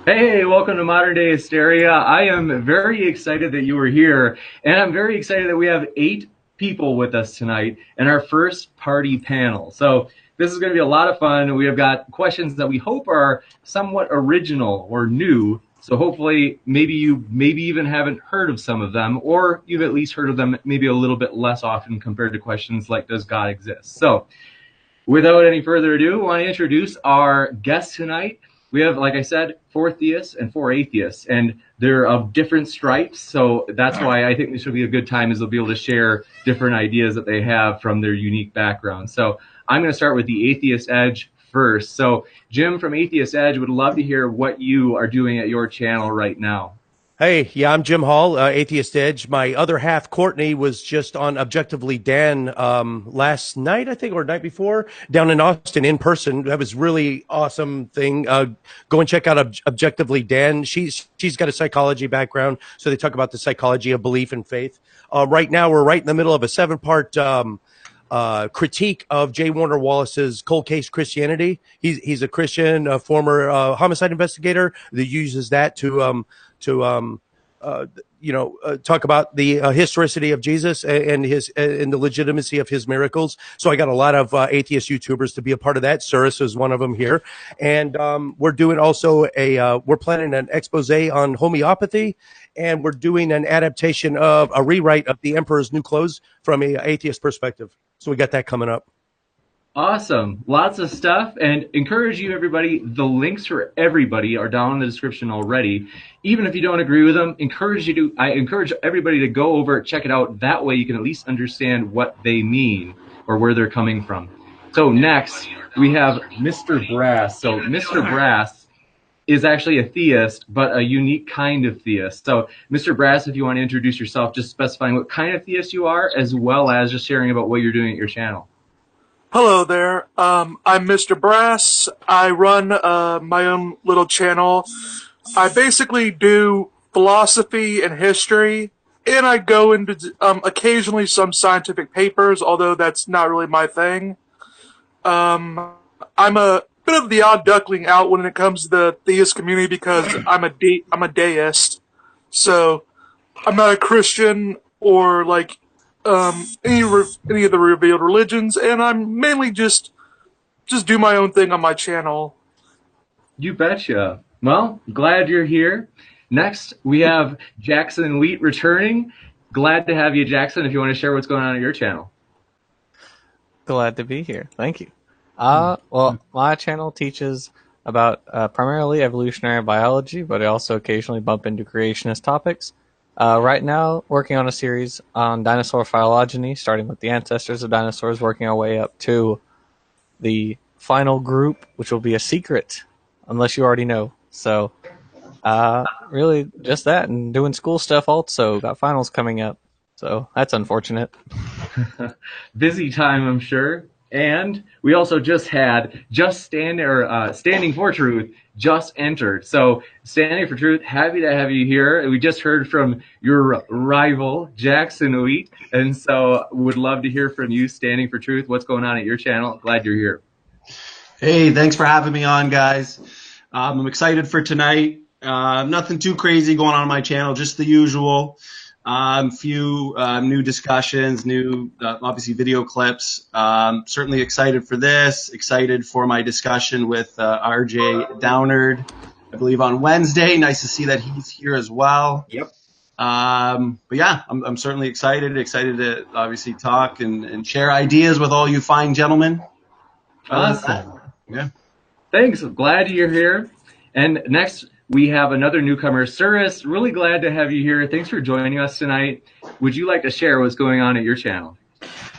Hey, welcome to Modern Day Hysteria. I am very excited that you were here, and I'm very excited that we have 8 people with us tonight in our first party panel. So this is going to be a lot of fun. We have got questions that we hope are somewhat original or new. So hopefully, maybe even haven't heard of some of them, or you've at least heard of them maybe a little bit less often compared to questions like, does God exist? So without any further ado, I want to introduce our guest tonight. We have, like I said, 4 theists and 4 atheists, and they're of different stripes. So that's why I think this will be a good time, is they'll be able to share different ideas that they have from their unique background. So I'm going to start with the Atheist Edge first. So Jim from Atheist Edge would love to hear what you are doing at your channel right now. Hey, yeah, I'm Jim Hall, Atheist Edge. My other half, Courtney, was just on Objectively Dan last night, I think, or night before, down in Austin in person. That was really awesome thing. Go and check out Objectively Dan. She's got a psychology background, so they talk about the psychology of belief and faith. Right now, we're right in the middle of a 7-part critique of J. Warner Wallace's Cold Case Christianity. He's a Christian, a former homicide investigator that uses that to talk about the historicity of Jesus and the legitimacy of his miracles. So I got a lot of atheist YouTubers to be a part of that. Surus is one of them here, and we're doing also we're planning an expose on homeopathy, and we're doing an adaptation of a rewrite of The Emperor's New Clothes from a atheist perspective. So we got that coming up. Awesome. Lots of stuff. And encourage you, everybody. The links for everybody are down in the description already. Even if you don't agree with them, I encourage everybody to go over, check it out. That way you can at least understand what they mean or where they're coming from. So next, we have Mr. Brass. So Mr. Brass is actually a theist, but a unique kind of theist. So Mr. Brass, if you want to introduce yourself, just specifying what kind of theist you are, as well as just sharing about what you're doing at your channel. Hello there. I'm Mr. Brass. I run my own little channel. I basically do philosophy and history, and I go into occasionally some scientific papers, although that's not really my thing. I'm a bit of the odd duckling out when it comes to the theist community because I'm a deist. So I'm not a Christian or like any of the revealed religions, and I'm mainly just do my own thing on my channel. You betcha. Well, glad you're here. Next, we have Jackson Wheat returning. Glad to have you, Jackson, if you want to share what's going on at your channel. Glad to be here. Thank you. Well, my channel teaches about primarily evolutionary biology, but I also occasionally bump into creationist topics. Right now, working on a series on dinosaur phylogeny, starting with the ancestors of dinosaurs, working our way up to the final group, which will be a secret, unless you already know. So, really just that, and doing school stuff also. Got finals coming up, so that's unfortunate. Busy time, I'm sure. And we also just had Standing for Truth just entered. So Standing for Truth, happy to have you here. We just heard from your rival, Jackson Wheat, and so would love to hear from you, Standing for Truth. What's going on at your channel? Glad you're here. Hey, thanks for having me on, guys. I'm excited for tonight. Nothing too crazy going on my channel, just the usual. Few new discussions, new obviously video clips. Certainly excited for this. Excited for my discussion with RJ Downard, I believe on Wednesday. Nice to see that he's here as well. Yep. But yeah, I'm certainly excited. Excited to obviously talk and share ideas with all you fine gentlemen. Awesome. Yeah. Thanks. Glad you're here. And next, we have another newcomer, Surus. Really glad to have you here. Thanks for joining us tonight. Would you like to share what's going on at your channel?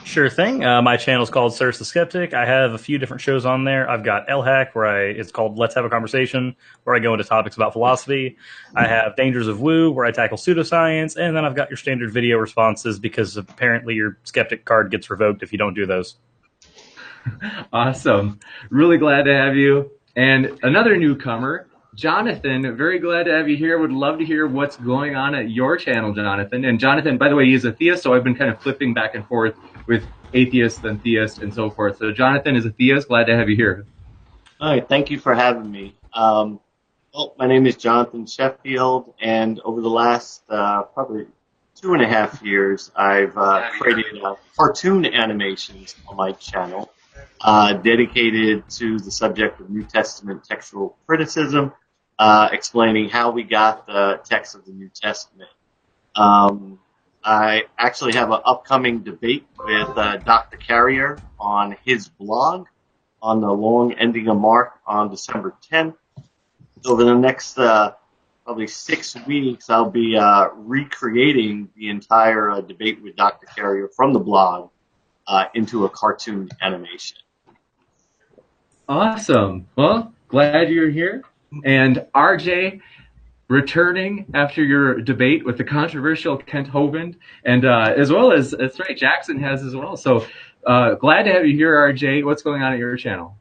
Sure thing. My channel is called Surus the Skeptic. I have a few different shows on there. I've got LHack, it's called Let's Have a Conversation, where I go into topics about philosophy. I have Dangers of Woo, where I tackle pseudoscience. And then I've got your standard video responses, because apparently your skeptic card gets revoked if you don't do those. Awesome. Really glad to have you. And another newcomer, Jonathan. Very glad to have you here. Would love to hear what's going on at your channel, Jonathan. And Jonathan, by the way, he's a theist, so I've been kind of flipping back and forth with atheist and theist and so forth. So Jonathan is a theist. Glad to have you here. All right, thank you for having me. Well, my name is Jonathan Sheffield, and over the last probably 2.5 years, I've created cartoon animations on my channel dedicated to the subject of New Testament textual criticism, explaining how we got the text of the New Testament. I actually have an upcoming debate with Dr. Carrier on his blog on the long ending of Mark on December 10th. Over the next probably 6 weeks, I'll be recreating the entire debate with Dr. Carrier from the blog into a cartoon animation. Awesome. Well, glad you're here. And RJ, returning after your debate with the controversial Kent Hovind, and as well as, that's right, Jackson has as well. So glad to have you here, RJ. What's going on at your channel?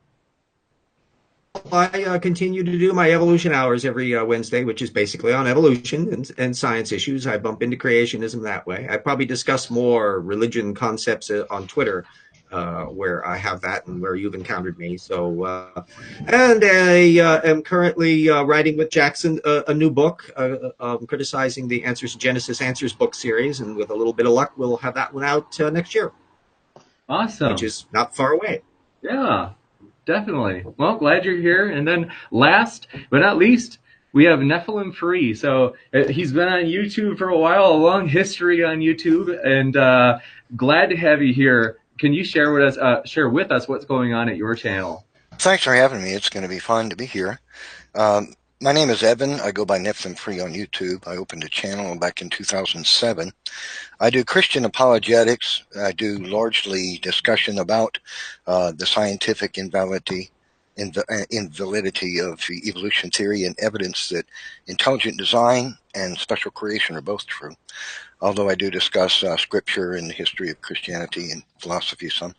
I continue to do my evolution hours every Wednesday, which is basically on evolution and science issues. I bump into creationism that way. I probably discuss more religion concepts on Twitter, where I have that and where you've encountered me. So, and I am currently writing with Jackson a new book, criticizing the Answers to Genesis Answers book series, and with a little bit of luck, we'll have that one out next year. Awesome. Which is not far away. Yeah. Definitely. Well, glad you're here. And then last but not least, we have Nephilim Free. So he's been on YouTube for a while, a long history on YouTube, and glad to have you here. Can you share with us what's going on at your channel? Thanks for having me. It's going to be fun to be here. My name is Evan. I go by Nephilim Free on YouTube. I opened a channel back in 2007. I do Christian apologetics. I do largely discussion about the scientific invalidity of evolution theory and evidence that intelligent design and special creation are both true. Although I do discuss scripture and the history of Christianity and philosophy some.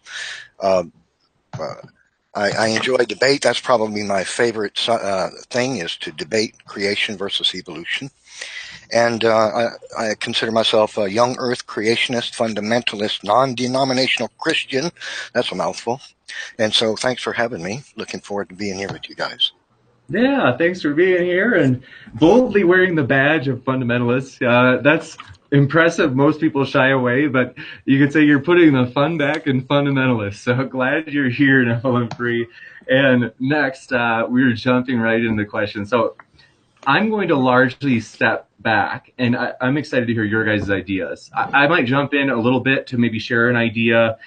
I enjoy debate. That's probably my favorite thing, is to debate creation versus evolution. And I consider myself a young earth creationist, fundamentalist, non-denominational Christian. That's a mouthful. And so thanks for having me. Looking forward to being here with you guys. Yeah, thanks for being here and boldly wearing the badge of fundamentalist. That's impressive. Most people shy away, but you could say you're putting the fun back in fundamentalists. So glad you're here, Nephilim Free. And next, we're jumping right into the question. So I'm going to largely step back, and I'm excited to hear your guys' ideas. I might jump in a little bit to maybe share an idea,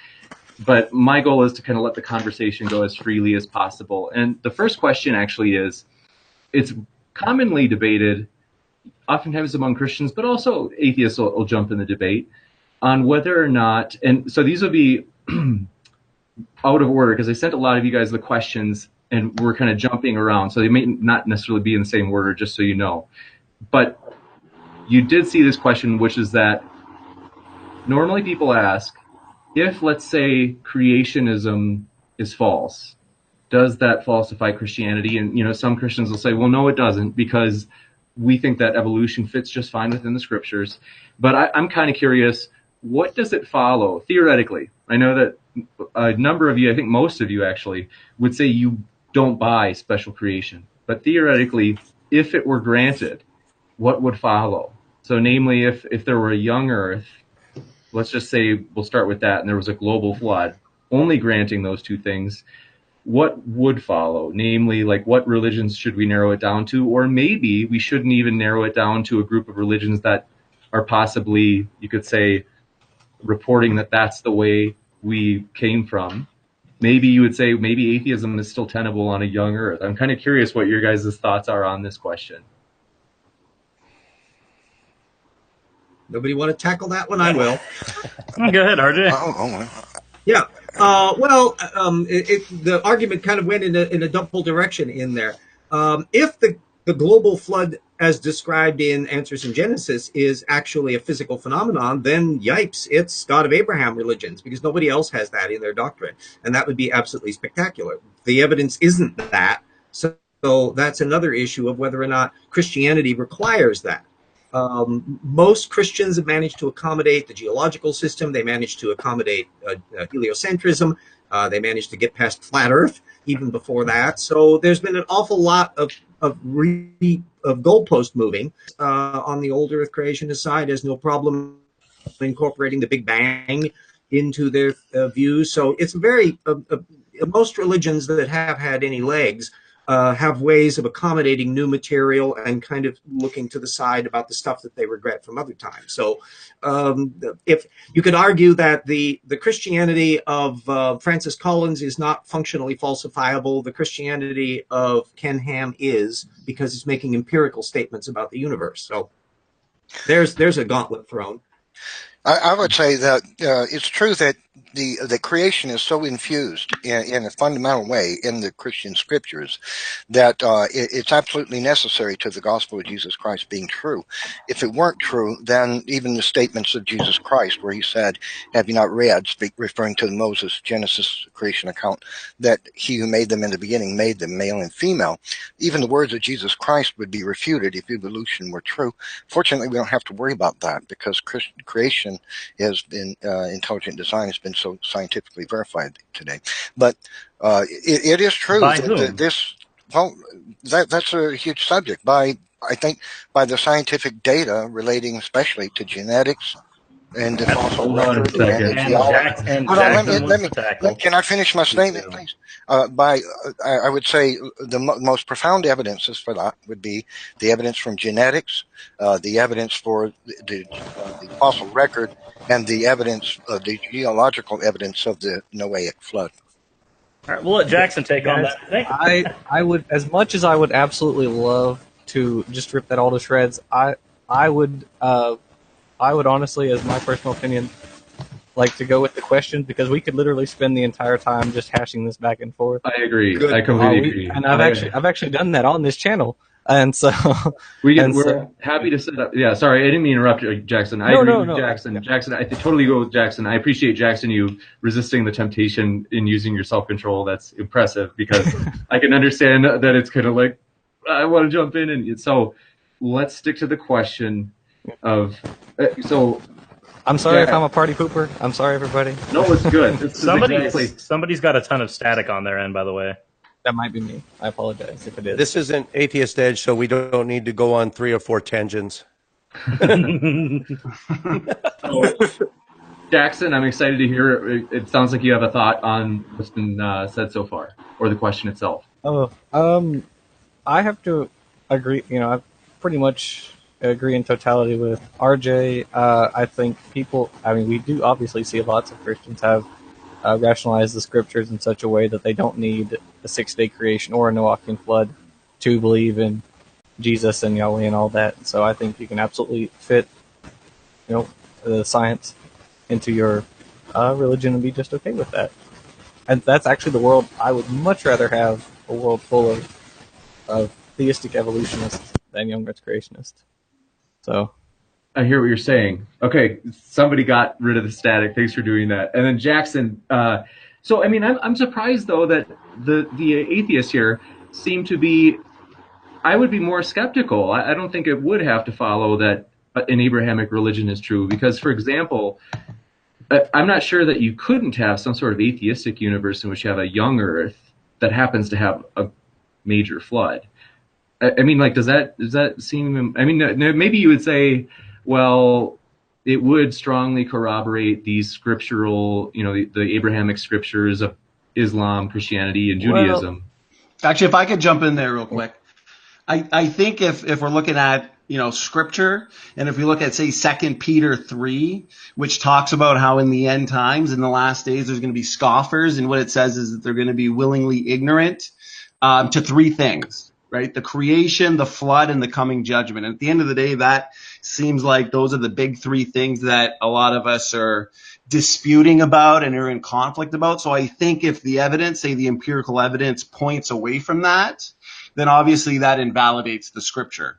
but my goal is to kind of let the conversation go as freely as possible. And the first question actually is, it's commonly debated, oftentimes among Christians, but also atheists will jump in the debate, on whether or not, and so these would be out of order because I sent a lot of you guys the questions and we're kind of jumping around, so they may not necessarily be in the same order, just so you know. But you did see this question, which is that normally people ask, if, let's say, creationism is false, does that falsify Christianity? And some Christians will say, well, no, it doesn't, because we think that evolution fits just fine within the scriptures. But I'm kind of curious, what does it follow theoretically? I know that a number of you, I think most of you actually, would say you don't buy special creation. But theoretically, if it were granted, what would follow? So namely, if there were a young earth, let's just say we'll start with that, and there was a global flood, only granting those two things, what would follow? Namely, like, what religions should we narrow it down to? Or maybe we shouldn't even narrow it down to a group of religions that are possibly, you could say, reporting that that's the way we came from. Maybe you would say maybe atheism is still tenable on a young earth. I'm kind of curious what your guys' thoughts are on this question. Nobody want to tackle that one? I will. Go ahead, RJ. Yeah. The argument kind of went in a double direction in there. If the global flood, as described in Answers in Genesis, is actually a physical phenomenon, then yipes, it's God of Abraham religions, because nobody else has that in their doctrine. And that would be absolutely spectacular. The evidence isn't that. So that's another issue of whether or not Christianity requires that. Most Christians have managed to accommodate the geological system. They managed to accommodate heliocentrism. They managed to get past flat Earth even before that. So there's been an awful lot of goalpost moving. On the old Earth creationist side, has no problem incorporating the Big Bang into their views. So it's very most religions that have had any legs have ways of accommodating new material and kind of looking to the side about the stuff that they regret from other times. So if you could argue that the Christianity of Francis Collins is not functionally falsifiable, the Christianity of Ken Ham is, because he's making empirical statements about the universe. So there's a gauntlet thrown. I would say that it's true that the creation is so infused in a fundamental way in the Christian scriptures that it's absolutely necessary to the gospel of Jesus Christ being true. If it weren't true, then even the statements of Jesus Christ, where he said, "Have you not read," referring to the Moses Genesis creation account, that he who made them in the beginning made them male and female, even the words of Jesus Christ would be refuted if evolution were true. Fortunately, we don't have to worry about that, because creation has been intelligent design has been so scientifically verified today. But it is true that that's a huge subject. I think by the scientific data relating especially to genetics and the fossil record and geology. Can I finish my statement, please? I would say the most profound evidences for that would be the evidence from genetics, the evidence for the fossil record, and the evidence of the geological evidence of the Noahic flood. All right, we'll let Jackson take on that. I would, as much as I would absolutely love to just rip that all to shreds, I would honestly, as my personal opinion, like to go with the question, because we could literally spend the entire time just hashing this back and forth. I agree. I completely agree. And I've actually done that on this channel, and so we're happy to set up. Yeah, sorry, I didn't mean to interrupt you, Jackson. I agree with Jackson. Jackson, I totally go with Jackson. I appreciate, Jackson, you resisting the temptation in using your self-control. That's impressive, because I can understand that it's kind of like, I want to jump in, and so let's stick to the question of so. I'm sorry if I'm a party pooper. I'm sorry, everybody. No, it's good. Somebody's got a ton of static on their end, by the way. That might be me. I apologize if it is. This isn't Atheist Edge, so we don't need to go on 3 or 4 tangents. Jackson, I'm excited to hear. It sounds like you have a thought on what's been said so far, or the question itself. I have to agree. I pretty much agree in totality with RJ. I think we do obviously see lots of Christians have rationalized the scriptures in such a way that they don't need a 6-day creation or a Noachian flood to believe in Jesus and Yahweh and all that. So I think you can absolutely fit, the science into your religion and be just okay with that. And that's actually the world I would much rather have, a world full of theistic evolutionists than young earth creationists. So I hear what you're saying. Okay, somebody got rid of the static. Thanks for doing that. And then Jackson. So I mean, I'm surprised though that the atheists here seem to be. I would be more skeptical. I don't think it would have to follow that an Abrahamic religion is true, because, for example, I'm not sure that you couldn't have some sort of atheistic universe in which you have a young Earth that happens to have a major flood. I mean, like, does that seem? I mean, maybe you would say, well, it would strongly corroborate these scriptural, the Abrahamic scriptures of Islam, Christianity, and Judaism. Well, actually, if I could jump in there real quick, I think if we're looking at scripture, and if we look at, say, 2 Peter 3, which talks about how in the end times, in the last days, there's going to be scoffers, and what it says is that they're going to be willingly ignorant to 3 things. Right? The creation, the flood, and the coming judgment. And at the end of the day, that seems like those are the big 3 things that a lot of us are disputing about and are in conflict about. So I think if the evidence, say the empirical evidence, points away from that, then obviously that invalidates the scripture.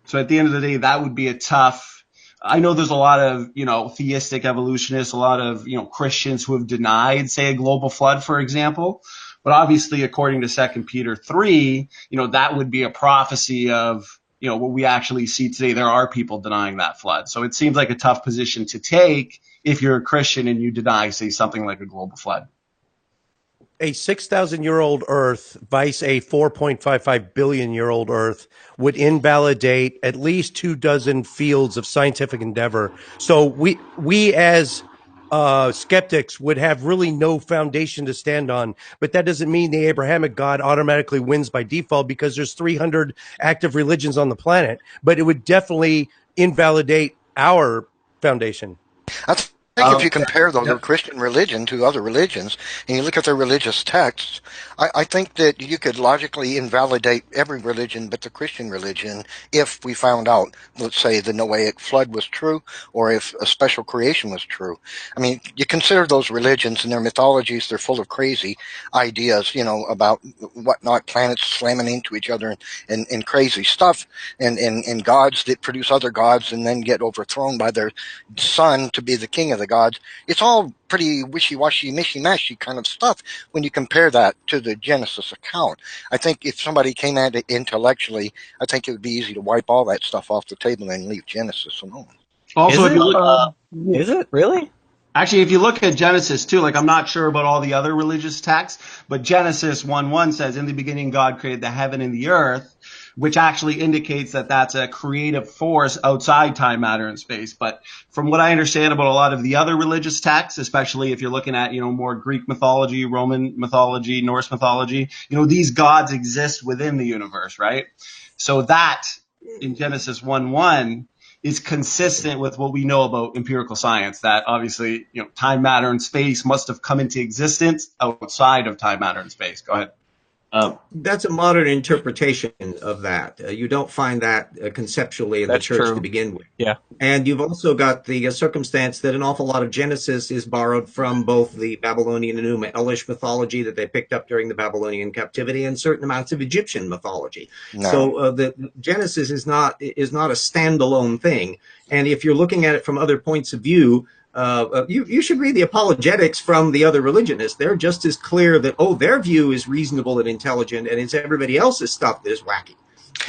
So at the end of the day, that would be a tough. I know there's a lot of, theistic evolutionists, a lot of, Christians who have denied, say, a global flood, for example. But obviously, according to 2 Peter 3, that would be a prophecy of, what we actually see today. There are people denying that flood. So it seems like a tough position to take if you're a Christian and you deny, say, something like a global flood. a 6,000-year-old Earth vice a 4.55 billion-year-old Earth would invalidate at least 24 fields of scientific endeavor. So we as skeptics would have really no foundation to stand on. But that doesn't mean the Abrahamic God automatically wins by default, because there's 300 active religions on the planet. But it would definitely invalidate our foundation. I think if you compare the Christian religion to other religions and you look at their religious texts, I think that you could logically invalidate every religion but the Christian religion if we found out, let's say, the Noahic flood was true, or if a special creation was true. I mean, you consider those religions and their mythologies, they're full of crazy ideas, about whatnot, planets slamming into each other and crazy stuff, and gods that produce other gods and then get overthrown by their son to be the king of the gods. It's all pretty wishy-washy, mishy-mashy kind of stuff when you compare that to the Genesis account. I think if somebody came at it intellectually, I think it would be easy to wipe all that stuff off the table and leave Genesis alone. Also, Is if you look, Is it really? actually, if you look at Genesis too, like I'm not sure about all the other religious texts, but Genesis 1:1 says, "In the beginning, God created the heaven and the earth," which actually indicates that that's a creative force outside time, matter, and space. But from what I understand about a lot of the other religious texts, especially if you're looking at, more Greek mythology, Roman mythology, Norse mythology, these gods exist within the universe, right? So that in Genesis 1:1 is consistent with what we know about empirical science, that obviously, time, matter, and space must have come into existence outside of time, matter, and space. Go ahead. That's a modern interpretation of that. You don't find that conceptually in That's the church true. to begin with. Yeah. And you've also got the circumstance that an awful lot of Genesis is borrowed from both the Babylonian and Enuma-Elish mythology that they picked up during the Babylonian captivity, and certain amounts of Egyptian mythology. No. So the Genesis is not a standalone thing. And if you're looking at it from other points of view, you should read the apologetics from the other religionists. They're just as clear that, their view is reasonable and intelligent, and it's everybody else's stuff that is wacky.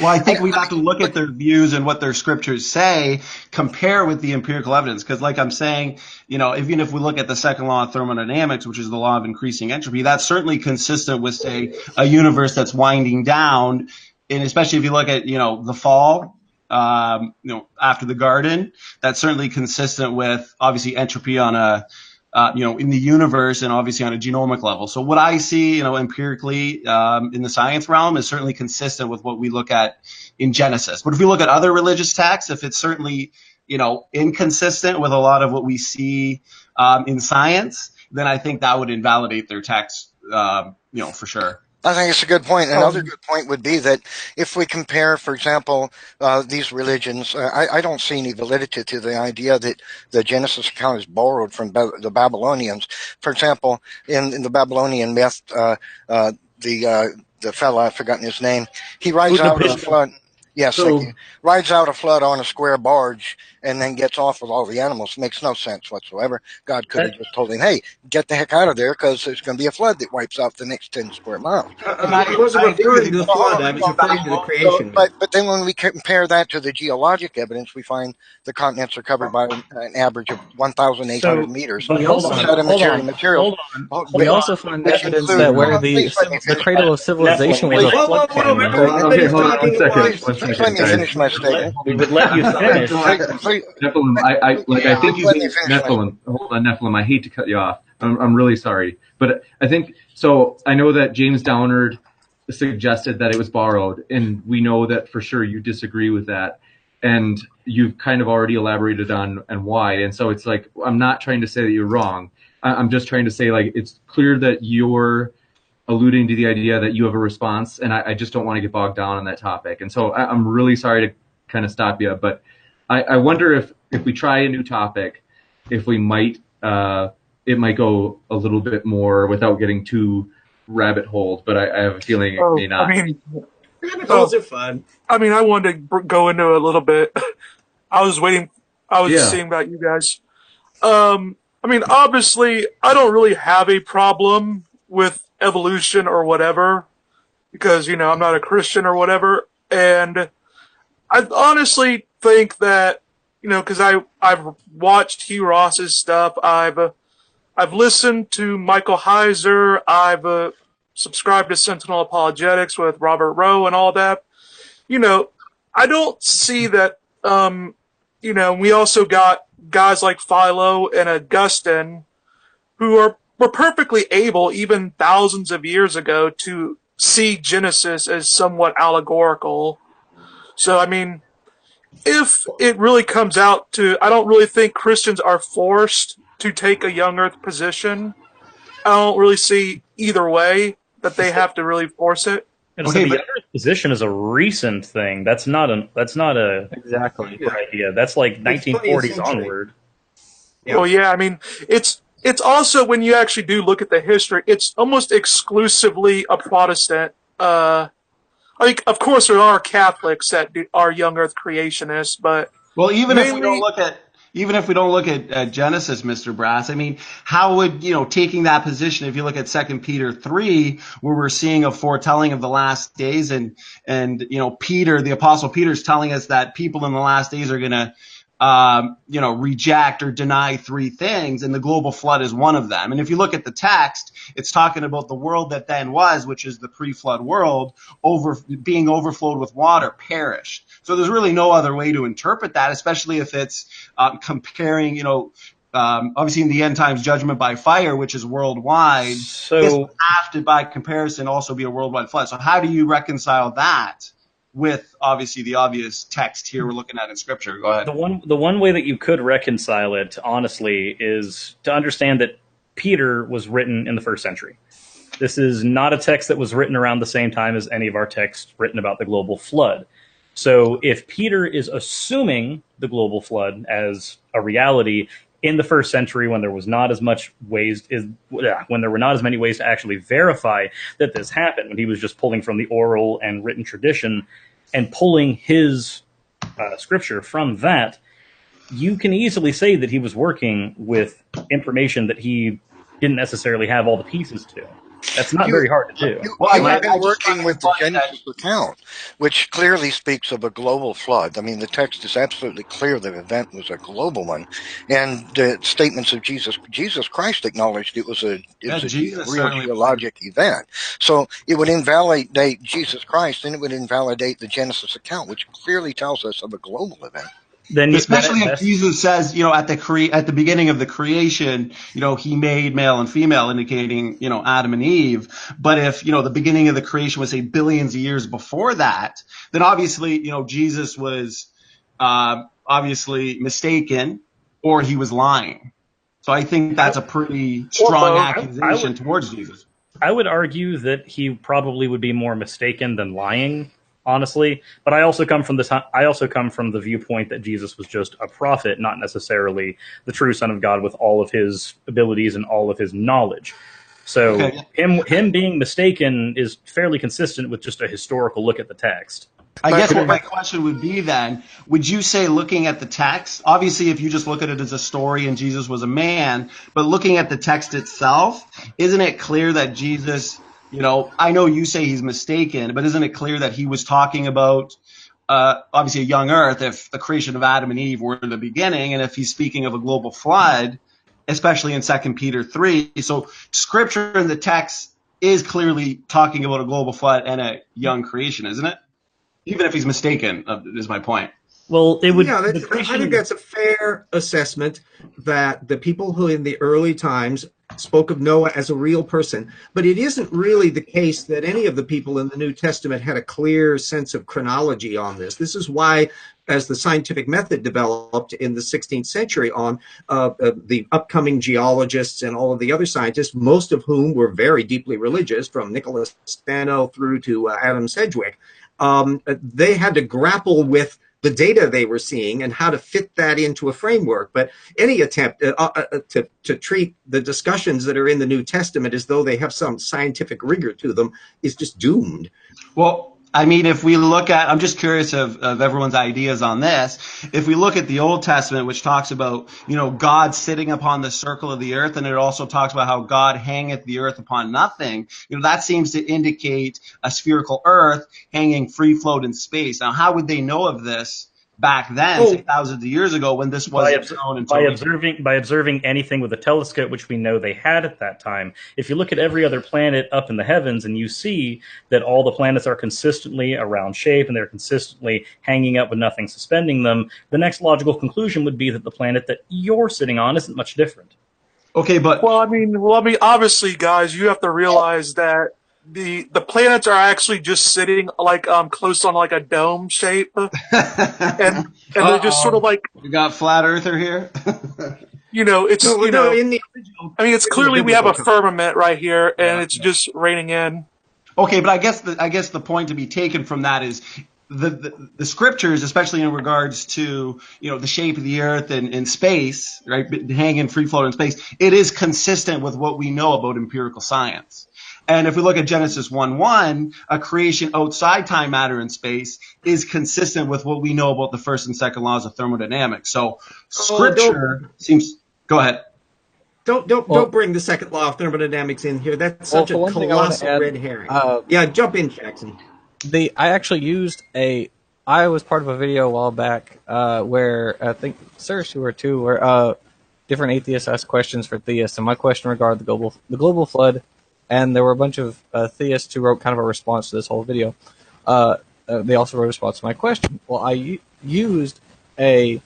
Well, I think we have to look at their views and what their scriptures say, compare with the empirical evidence. Because like I'm saying, even if we look at the second law of thermodynamics, which is the law of increasing entropy, that's certainly consistent with, say, a universe that's winding down. And especially if you look at, the fall, after the garden, that's certainly consistent with obviously entropy on a, in the universe, and obviously on a genomic level. So what I see, empirically, in the science realm is certainly consistent with what we look at in Genesis. But if we look at other religious texts, if it's certainly, inconsistent with a lot of what we see, in science, then I think that would invalidate their text, for sure. I think it's a good point. Another good point would be that if we compare, for example, these religions, I don't see any validity to the idea that the Genesis account is borrowed from the Babylonians. For example, in the Babylonian myth, the fella, I've forgotten his name, he rides out of a flood. Yes, rides out a flood on a square barge and then gets off with all the animals. Makes no sense whatsoever. God could have just told him, "Hey, get the heck out of there, because there's going to be a flood that wipes out the next 10 square miles." I wasn't referring to the flood. I was referring to the creation. But then when we compare that to the geologic evidence, we find the continents are covered by an average of 1,800 meters. But hold on. Material. We also find evidence that where the cradle of civilization was a flood plain. Okay, hold on one second. Please let me finish my statement. We would let you finish. Nephilim, I think you mean Nephilim. Hold on, Nephilim. I hate to cut you off. I'm really sorry, but I think so. I know that James Downard suggested that it was borrowed, and we know that for sure you disagree with that, and you've kind of already elaborated on and why. And so it's like, I'm not trying to say that you're wrong. I'm just trying to say, like, it's clear that you're alluding to the idea that you have a response, and I just don't want to get bogged down on that topic. And so I'm really sorry to kind of stop you, but I wonder if we try a new topic, if we might, it might go a little bit more without getting too rabbit holed, but I have a feeling it may not. Rabbit holes are fun. I wanted to go into a little bit. I was seeing about you guys. Obviously, I don't really have a problem with evolution or whatever, because, I'm not a Christian or whatever. And I honestly think that, because I've watched Hugh Ross's stuff. I've I've listened to Michael Heiser. I've subscribed to Sentinel Apologetics with Robert Rowe and all that. You know, I don't see that. You know, we also got guys like Philo and Augustine who were perfectly able, even thousands of years ago, to see Genesis as somewhat allegorical. So, I mean, if it really comes out to, I don't really think Christians are forced to take a young earth position. I don't really see either way that they have to really force it. And so the young earth position is a recent thing. That's not a Exactly. idea. That's like 1940s onward. Yeah. Well, yeah, I mean, it's also, when you actually do look at the history, it's almost exclusively a Protestant. Like, of course, there are Catholics that are young Earth creationists, but Well, even if we mainly- don't look at Genesis, Mr. Brass, I mean, how would, taking that position, if you look at 2 Peter 3, where we're seeing a foretelling of the last days, and Peter, the Apostle Peter, is telling us that people in the last days are going to reject or deny three things, and the global flood is one of them. And if you look at the text, it's talking about the world that then was, which is the pre-flood world, being overflowed with water, perished. So there's really no other way to interpret that, especially if it's comparing, obviously in the end times judgment by fire, which is worldwide. So this would have to, by comparison, also be a worldwide flood. So how do you reconcile that with obviously the obvious text here we're looking at in Scripture? Go ahead. the one way that you could reconcile it, honestly, is to understand that Peter was written in the 1st century. This is not a text that was written around the same time as any of our texts written about the global flood. So if Peter is assuming the global flood as a reality in the 1st century, when there was not as much when there were not as many ways to actually verify that this happened, when he was just pulling from the oral and written tradition and pulling his scripture from that, you can easily say that he was working with information that he didn't necessarily have all the pieces to. That's not very hard to do. You have been working with the Genesis account, which clearly speaks of a global flood. I mean, the text is absolutely clear the event was a global one, and the statements of Jesus Christ acknowledged it was a real geologic event. So it would invalidate Jesus Christ, and it would invalidate the Genesis account, which clearly tells us of a global event. Especially if Jesus says, at the beginning of the creation, he made male and female, indicating, Adam and Eve. But if, the beginning of the creation was, say, billions of years before that, then obviously, Jesus was obviously mistaken, or he was lying. So I think that's a pretty strong accusation towards Jesus. I would argue that he probably would be more mistaken than lying, honestly, but I also come from the viewpoint that Jesus was just a prophet, not necessarily the true Son of God with all of his abilities and all of his knowledge. So him being mistaken is fairly consistent with just a historical look at the text. I guess what my question would be then, would you say, looking at the text, obviously if you just look at it as a story and Jesus was a man, but looking at the text itself, isn't it clear that Jesus, I know you say he's mistaken, but isn't it clear that he was talking about obviously a young earth, if the creation of Adam and Eve were the beginning, and if he's speaking of a global flood, especially in 2 Peter 3. So Scripture in the text is clearly talking about a global flood and a young creation, isn't it? Even if he's mistaken, is my point. Well, it would. Yeah, I think that's a fair assessment, that the people who in the early times spoke of Noah as a real person, but it isn't really the case that any of the people in the New Testament had a clear sense of chronology on this. This is why, as the scientific method developed in the 16th century on the upcoming geologists and all of the other scientists, most of whom were very deeply religious, from Nicholas Stano through to Adam Sedgwick, they had to grapple with the data they were seeing and how to fit that into a framework. But any attempt to treat the discussions that are in the New Testament as though they have some scientific rigor to them is just doomed. Well, I mean, if we look at, I'm just curious of everyone's ideas on this. If we look at the Old Testament, which talks about, God sitting upon the circle of the earth, and it also talks about how God hangeth the earth upon nothing, that seems to indicate a spherical earth hanging free float in space. Now, how would they know of this back then, say thousands of years ago, when this wasn't known until by observing anything with a telescope, which we know they had at that time. If you look at every other planet up in the heavens and you see that all the planets are consistently a round shape and they're consistently hanging up with nothing suspending them, the next logical conclusion would be that the planet that you're sitting on isn't much different. Okay, but well, I mean, obviously, guys, you have to realize that the planets are actually just sitting like close on like a dome shape, and they're just sort of like, you got flat earther here. You know, it's in the original. I mean, it's clearly we have a firmament right here, and it's just raining in. Okay, but I guess the point to be taken from that is the scriptures, especially in regards to the shape of the earth and in space, right, hanging free floating in space, it is consistent with what we know about empirical science. And if we look at Genesis 1:1, a creation outside time, matter, and space is consistent with what we know about the first and second laws of thermodynamics. So Scripture seems. Go ahead. Don't bring the second law of thermodynamics in here. That's such a colossal red herring. Yeah, jump in, Jackson. I actually used I was part of a video a while back where I think Serge, you were too, where different atheists asked questions for theists, and my question regarded the global flood. And there were a bunch of theists who wrote kind of a response to this whole video. They also wrote a response to my question. Well, I used I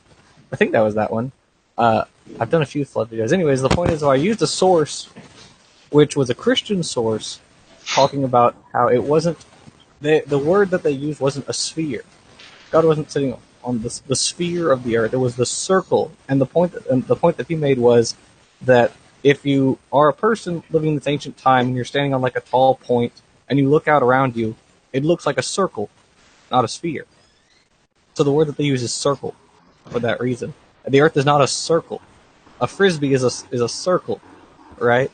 think that was that one. I've done a few flood videos. Anyways, the point is, I used a source, which was a Christian source, talking about how it wasn't, the word that they used wasn't a sphere. God wasn't sitting on the sphere of the earth. It was the circle. And the point that he made was that if you are a person living in this ancient time and you're standing on like a tall point and you look out around you, it looks like a circle, not a sphere. So the word that they use is circle for that reason. The earth is not a circle. A frisbee is a circle, right?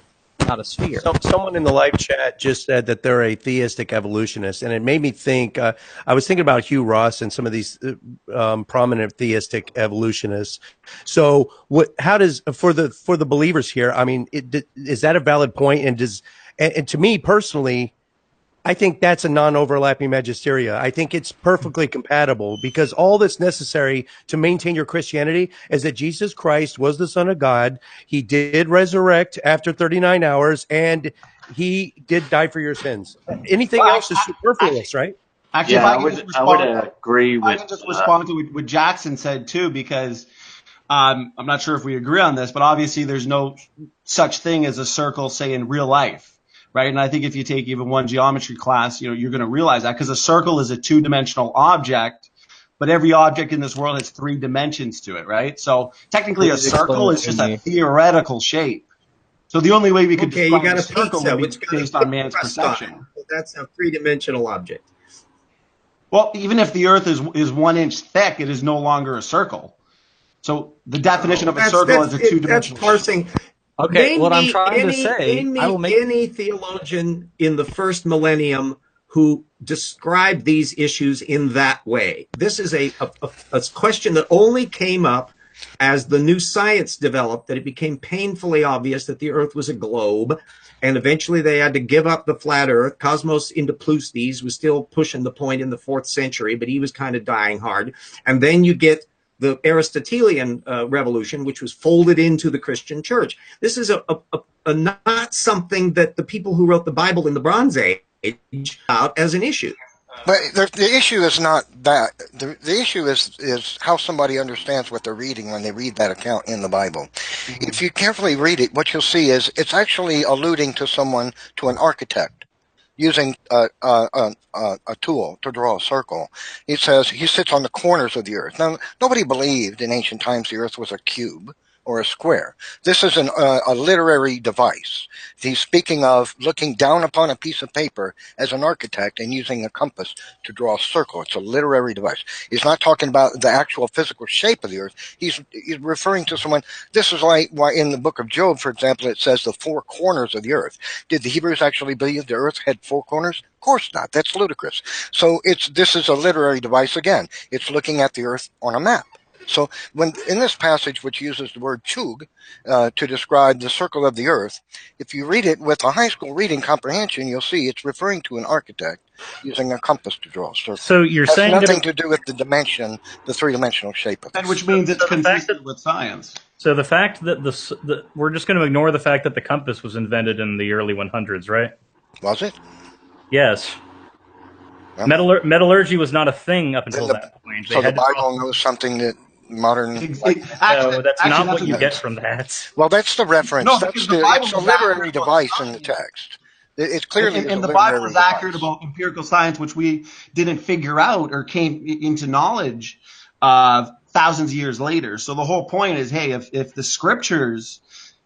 Not a sphere. Someone in the live chat just said that they're a theistic evolutionist, and it made me think. I was thinking about Hugh Ross and some of these prominent theistic evolutionists. So, how does for the believers here? I mean, is that a valid point? And to me personally, I think that's a non-overlapping magisteria. I think it's perfectly compatible because all that's necessary to maintain your Christianity is that Jesus Christ was the Son of God. He did resurrect after 39 hours, and he did die for your sins. Anything else is superfluous, right? Actually, yeah, I would agree with. I can just respond to what Jackson said too, because I'm not sure if we agree on this, but obviously there's no such thing as a circle, say, in real life. Right, and I think if you take even one geometry class, you're going to realize that because a circle is a two-dimensional object, but every object in this world has three dimensions to it, right? So technically, a circle is just a theoretical shape. So the only way we could describe a circle would be based on man's perception. That's a three-dimensional object. Well, even if the Earth is 1 inch thick, it is no longer a circle. So the definition of a circle is a two-dimensional. That's parsing. Okay, what I'm trying to say, I will make any theologian in the first millennium who described these issues in that way. This is a question that only came up as the new science developed, that it became painfully obvious that the Earth was a globe, and eventually they had to give up the flat Earth. Cosmos Indopleustes was still pushing the point in the 4th century, but he was kind of dying hard. And then you get the Aristotelian revolution, which was folded into the Christian church. This is a not something that the people who wrote the Bible in the Bronze Age out as an issue. But the issue is not that. The issue is how somebody understands what they're reading when they read that account in the Bible. Mm-hmm. If you carefully read it, what you'll see is it's actually alluding to an architect, using a tool to draw a circle. He says he sits on the corners of the earth. Now, nobody believed in ancient times the earth was a cube or a square. This is a literary device. He's speaking of looking down upon a piece of paper as an architect and using a compass to draw a circle. It's a literary device. He's not talking about the actual physical shape of the earth. He's referring to someone. This is like why in the book of Job, for example, it says the 4 corners of the earth. Did the Hebrews actually believe the earth had 4 corners? Of course not. That's ludicrous. So this is a literary device again. It's looking at the earth on a map. So when in this passage, which uses the word chug to describe the circle of the earth, if you read it with a high school reading comprehension, you'll see it's referring to an architect using a compass to draw a circle. So you're It has saying nothing that to do with the dimension, the three-dimensional shape of it. And which means it's So the fact consistent with science. so the fact that we're just going to ignore the fact that the compass was invented in the early 100s, right? Was it? Yes. Well, Metallurgy was not a thing up until Then that point. so the Bible knows something that modern. No, that's not what you get from that. Well, that's the reference. No, That's because the Bible it's a is literary accurate about device in the science. text. It's clearly And a the literary Bible is accurate device. about empirical science, which we didn't figure out or came into knowledge thousands of years later. So the whole point is, hey, if the scriptures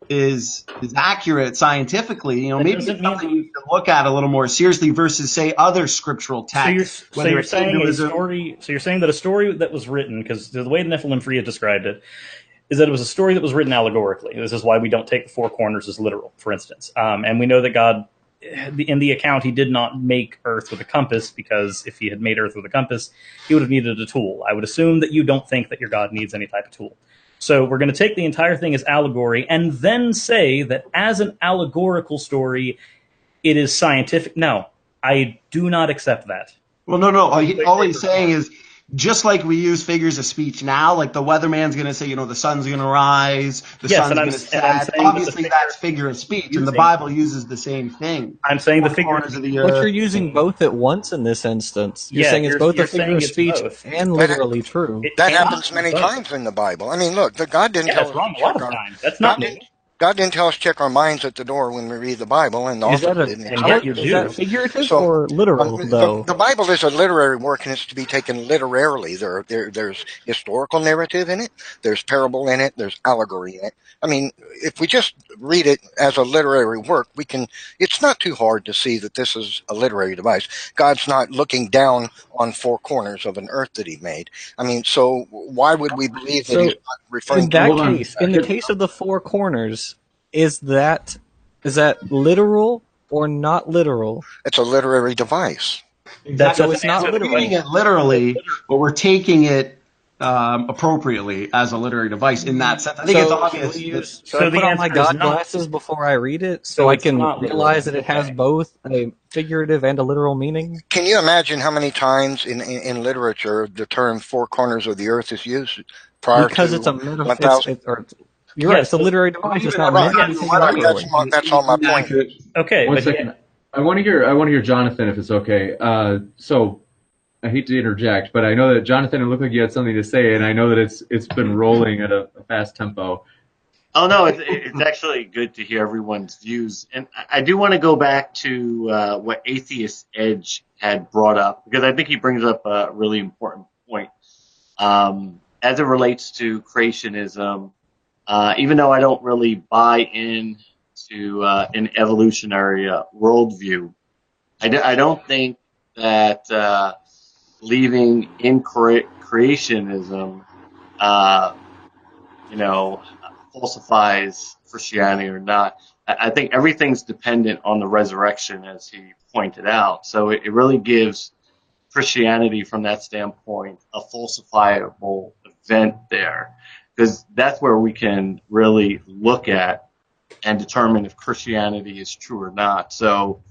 is accurate scientifically, you know, That maybe doesn't it's mean something you can look at a little more seriously versus, say, other scriptural texts. So you're saying a story. So you're saying that a story that was written, because the way the Nephilim Free had described it, is that it was a story that was written allegorically. This is why we don't take the four corners as literal, for instance. And we know that God, in the account, he did not make Earth with a compass, because if he had made Earth with a compass, he would have needed a tool. I would assume that you don't think that your God needs any type of tool. So we're going to take the entire thing as allegory and then say that as an allegorical story, it is scientific. No, I do not accept that. Well, no. All he's saying is, just like we use figures of speech now, like the weatherman's going to say, you know, the sun's going to rise, the Yes, sun's and I'm- going to and I'm set. saying that Obviously, the that's figure of speech, and the using- Bible uses the same thing. I'm saying the Four figure. corners of the But earth. you're using both at once in this instance. You're Yeah, saying it's you're- both you're a figure saying of it's speech both. and literally true. That cannot happens many be both. times in the Bible. I mean, look, God didn't Yeah, tell it's us wrong to a lot check of our times. That's not God me. God didn't tell us to check our minds at the door when we read the Bible, and the Is author that, didn't. And yet you is do. that figurative So, or literal, though? The Bible is a literary work, and it's to be taken literally. There's historical narrative in it, there's parable in it, there's allegory in it. I mean, if we just read it as a literary work, we can. It's not too hard to see that this is a literary device. God's not looking down on four corners of an earth that He made. I mean, so why would we believe that So, He's not referring In to? that Hold on. case, in the case of the four corners, is that literal or not literal? It's a literary device. That So doesn't it's not answer the literal. We're reading it literally, but we're taking it appropriately as a literary device in that sense. I think it's obvious. So So I the put on my answer is God not. glasses before I read it, So so I it's can not literal. realize that it has Okay. both a figurative and a literal meaning. Can you imagine how many times in literature the term four corners of the earth is used prior Because to it's a 1,000? You're right. Yes, It's a literary device. It's not Right. meant to be taken Right. literally. That's all my point. Okay, One but second. I want to hear Jonathan, if it's okay. So I hate to interject, but I know that Jonathan, it looked like you had something to say, and I know that it's been rolling at a fast tempo. Oh no, it's actually good to hear everyone's views, and I do want to go back to what Atheist Edge had brought up, because I think he brings up a really important point as it relates to creationism. Even though I don't really buy into an evolutionary worldview, I don't think that leaving in creationism, falsifies Christianity or not. I think everything's dependent on the resurrection, as he pointed out. So it really gives Christianity, from that standpoint, a falsifiable event there, because that's where we can really look at and determine if Christianity is true or not. So,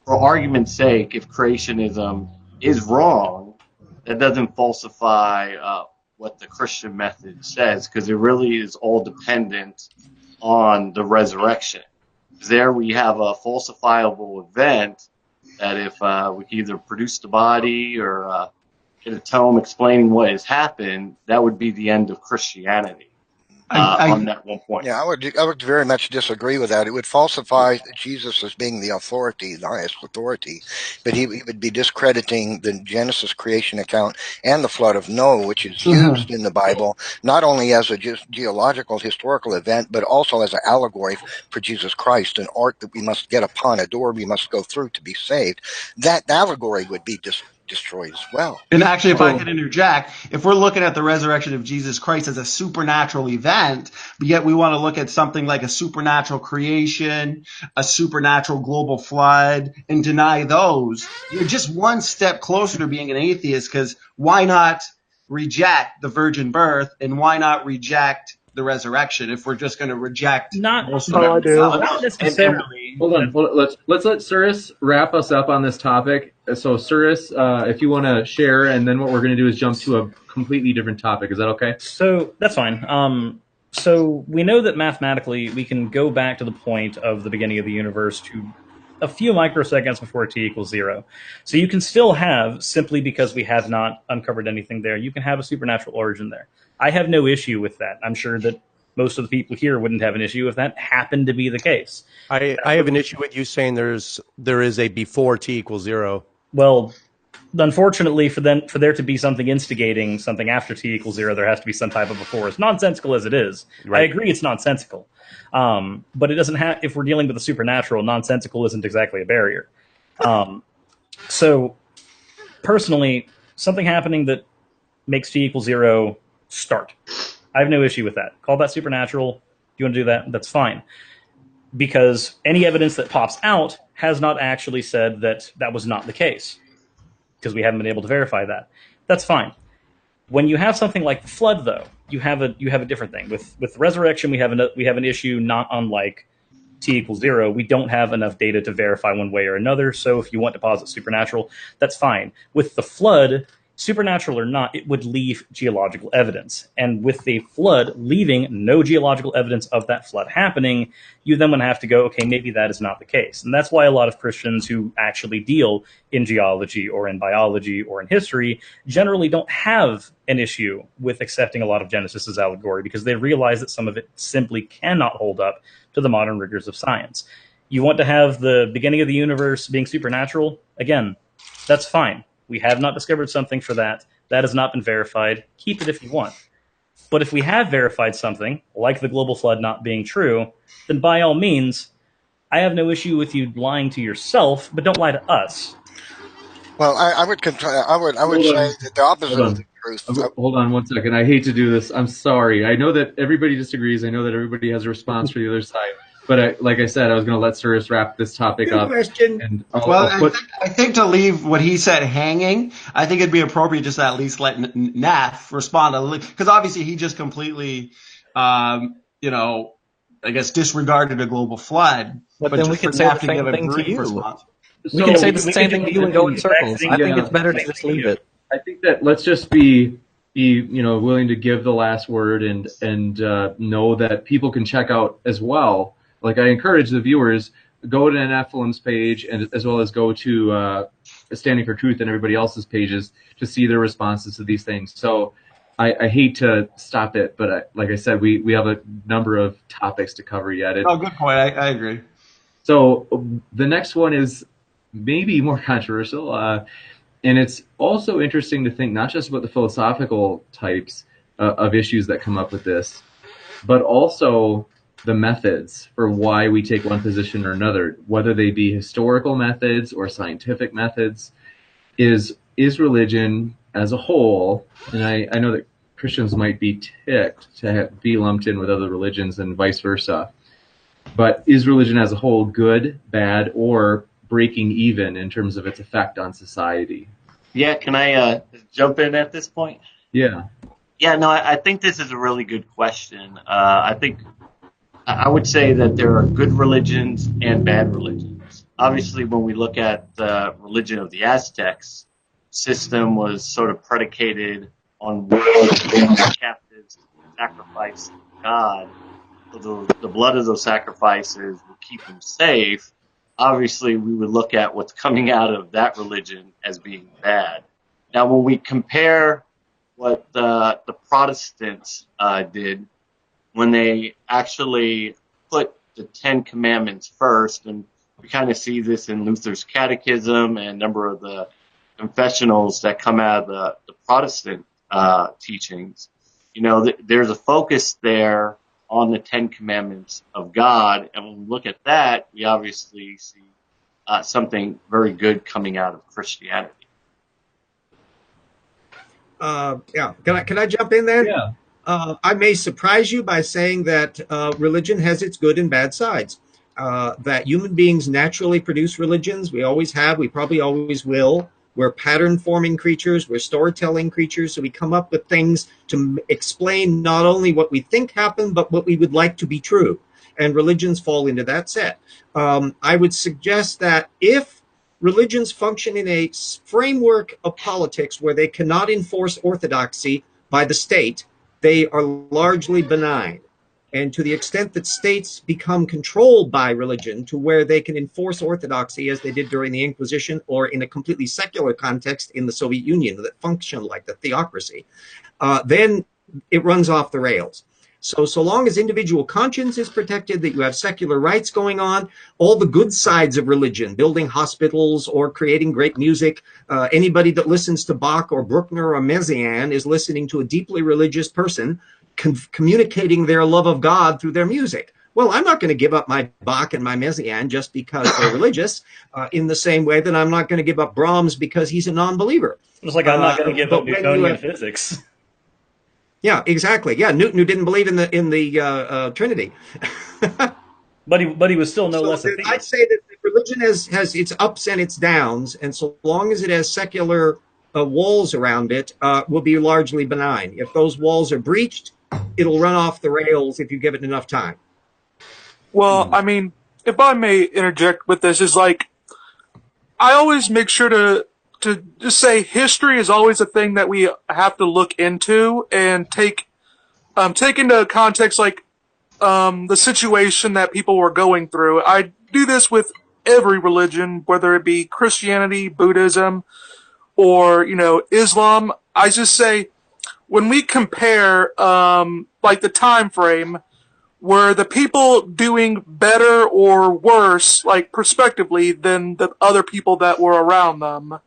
for argument's sake, if creationism is wrong, that doesn't falsify what the Christian method says, because it really is all dependent on the resurrection. There we have a falsifiable event that if we can either produce the body or get a tome explaining what has happened, that would be the end of Christianity on that one point. Yeah, I would very much disagree with that. It would falsify Jesus as being the authority, the highest authority, but he would be discrediting the Genesis creation account and the flood of Noah, which is used in the Bible, not only as a geological, historical event, but also as an allegory for Jesus Christ, an ark that we must get upon, a door we must go through to be saved. That allegory would be destroyed as well. And actually, if I could interject, if we're looking at the resurrection of Jesus Christ as a supernatural event, but yet we want to look at something like a supernatural creation, a supernatural global flood, and deny those, you're just one step closer to being an atheist, because why not reject the virgin birth, and why not reject the resurrection if we're just going to reject Not, most No, I of do. not necessarily. Hold on. Let's let Cirrus wrap us up on this topic. So, Cirrus, if you want to share, and then what we're going to do is jump to a completely different topic. Is that okay? So that's fine. So we know that mathematically we can go back to the point of the beginning of the universe to a few microseconds before t equals 0. So you can still have, simply because we have not uncovered anything there, you can have a supernatural origin there. I have no issue with that. I'm sure that most of the people here wouldn't have an issue if that happened to be the case. I have an issue with you saying there is a before t equals 0. Well, unfortunately for there to be something instigating something after t equals 0, there has to be some type of before. As nonsensical as it is, Right. I agree it's nonsensical. But it doesn't have. If we're dealing with the supernatural, nonsensical isn't exactly a barrier. So, personally, something happening that makes t equals 0 start. I have no issue with that. Call that supernatural. You want to do that? That's fine. Because any evidence that pops out has not actually said that that was not the case. Because we haven't been able to verify that. That's fine. When you have something like the flood, though, you have a different thing. With resurrection, we have an issue not unlike t equals 0. We don't have enough data to verify one way or another. So if you want to posit supernatural, that's fine. With the flood, supernatural or not, it would leave geological evidence. And with the flood leaving no geological evidence of that flood happening, you then would have to go, okay, maybe that is not the case. And that's why a lot of Christians who actually deal in geology or in biology or in history generally don't have an issue with accepting a lot of Genesis as allegory, because they realize that some of it simply cannot hold up to the modern rigors of science. You want to have the beginning of the universe being supernatural? Again, that's fine. We have not discovered something for that. That has not been verified. Keep it if you want. But if we have verified something, like the global flood not being true, then by all means, I have no issue with you lying to yourself, but don't lie to us. Well, I would say that the opposite of the truth. Hold on 1 second. I hate to do this. I'm sorry. I know that everybody disagrees. I know that everybody has a response for the other side. But like I said, I was going to let Cirrus wrap this topic Good up. question. And I think to leave what he said hanging, I think it'd be appropriate just to at least let Nath respond, because obviously he just completely, I guess disregarded a global flood. But then we just can for say Nath the to same give a thing to brief you. response. We can say the same thing to you and go in circles. I think it's better to just leave it. I think that let's just be willing to give the last word and know that people can check out as well. Like, I encourage the viewers, go to Nephilim's page, and as well as go to Standing for Truth and everybody else's pages to see their responses to these things. So I hate to stop it, but like I said, we have a number of topics to cover yet. Good point. I agree. So the next one is maybe more controversial, and it's also interesting to think not just about the philosophical types of issues that come up with this, but also the methods for why we take one position or another, whether they be historical methods or scientific methods. Is religion as a whole, and I know that Christians might be ticked to be lumped in with other religions and vice versa, but is religion as a whole good, bad, or breaking even in terms of its effect on society? Yeah, can I jump in at this point? Yeah. Yeah, no, I think this is a really good question. I would say that there are good religions and bad religions. Obviously, when we look at the religion of the Aztecs, system was sort of predicated on captives sacrifice to God. So the blood of those sacrifices would keep them safe. Obviously, we would look at what's coming out of that religion as being bad. Now, when we compare what the Protestants did, when they actually put the Ten Commandments first, and we kind of see this in Luther's Catechism and a number of the confessionals that come out of the Protestant teachings, there's a focus there on the Ten Commandments of God, and when we look at that, we obviously see something very good coming out of Christianity. Yeah. Can I jump in there? Yeah. I may surprise you by saying that religion has its good and bad sides. That human beings naturally produce religions. We always have. We probably always will. We're pattern-forming creatures. We're storytelling creatures. So we come up with things to explain not only what we think happened, but what we would like to be true. And religions fall into that set. I would suggest that if religions function in a framework of politics where they cannot enforce orthodoxy by the state, they are largely benign. And to the extent that states become controlled by religion to where they can enforce orthodoxy as they did during the Inquisition or in a completely secular context in the Soviet Union that functioned like the theocracy, then it runs off the rails. So long as individual conscience is protected, that you have secular rights going on, all the good sides of religion, building hospitals or creating great music, anybody that listens to Bach or Bruckner or Messiaen is listening to a deeply religious person communicating their love of God through their music. Well, I'm not going to give up my Bach and my Messiaen just because they're religious, in the same way that I'm not going to give up Brahms because he's a non-believer. It's like I'm not going to give up Newtonian physics. Yeah, exactly. Yeah, Newton, who didn't believe in the Trinity, but he was still no less a theist. I'd say that religion has its ups and its downs, and so long as it has secular walls around it, will be largely benign. If those walls are breached, it'll run off the rails if you give it enough time. Well, I mean, if I may interject with this, is like I always make sure to just say history is always a thing that we have to look into and take into context, like the situation that people were going through. I do this with every religion, whether it be Christianity, Buddhism, or Islam. I just say when we compare like the time frame, were the people doing better or worse, like prospectively, than the other people that were around them?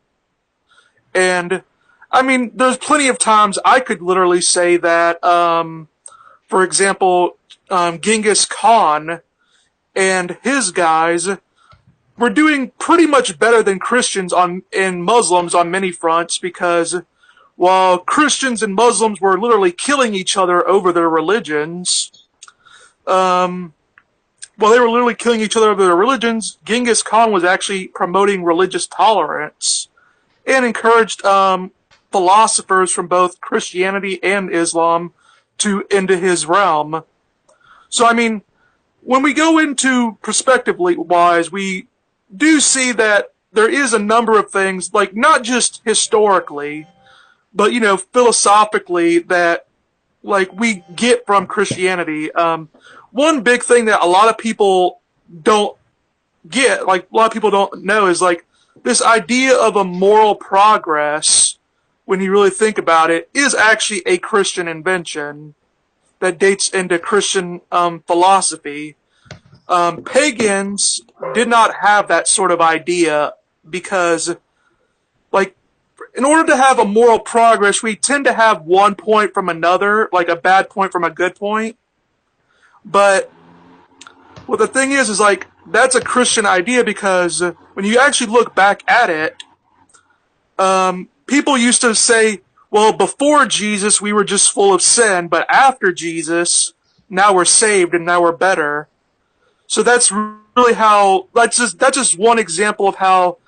And, I mean, there's plenty of times I could literally say that, for example, Genghis Khan and his guys were doing pretty much better than Christians and Muslims on many fronts, because while Christians and Muslims were literally killing each other over their religions, while they were literally killing each other over their religions, Genghis Khan was actually promoting religious tolerance and encouraged philosophers from both Christianity and Islam into his realm. So, I mean, when we go into perspectively wise, we do see that there is a number of things, like not just historically, but philosophically, that like we get from Christianity. One big thing that a lot of people don't get, like a lot of people don't know, is like this idea of a moral progress, when you really think about it, is actually a Christian invention that dates into Christian philosophy. Pagans did not have that sort of idea because, like, in order to have a moral progress, we tend to have one point from another, like a bad point from a good point. But what the thing is like, that's a Christian idea, because when you actually look back at it, people used to say, well, before Jesus, we were just full of sin, but after Jesus, now we're saved and now we're better. So that's really how, that's just one example of how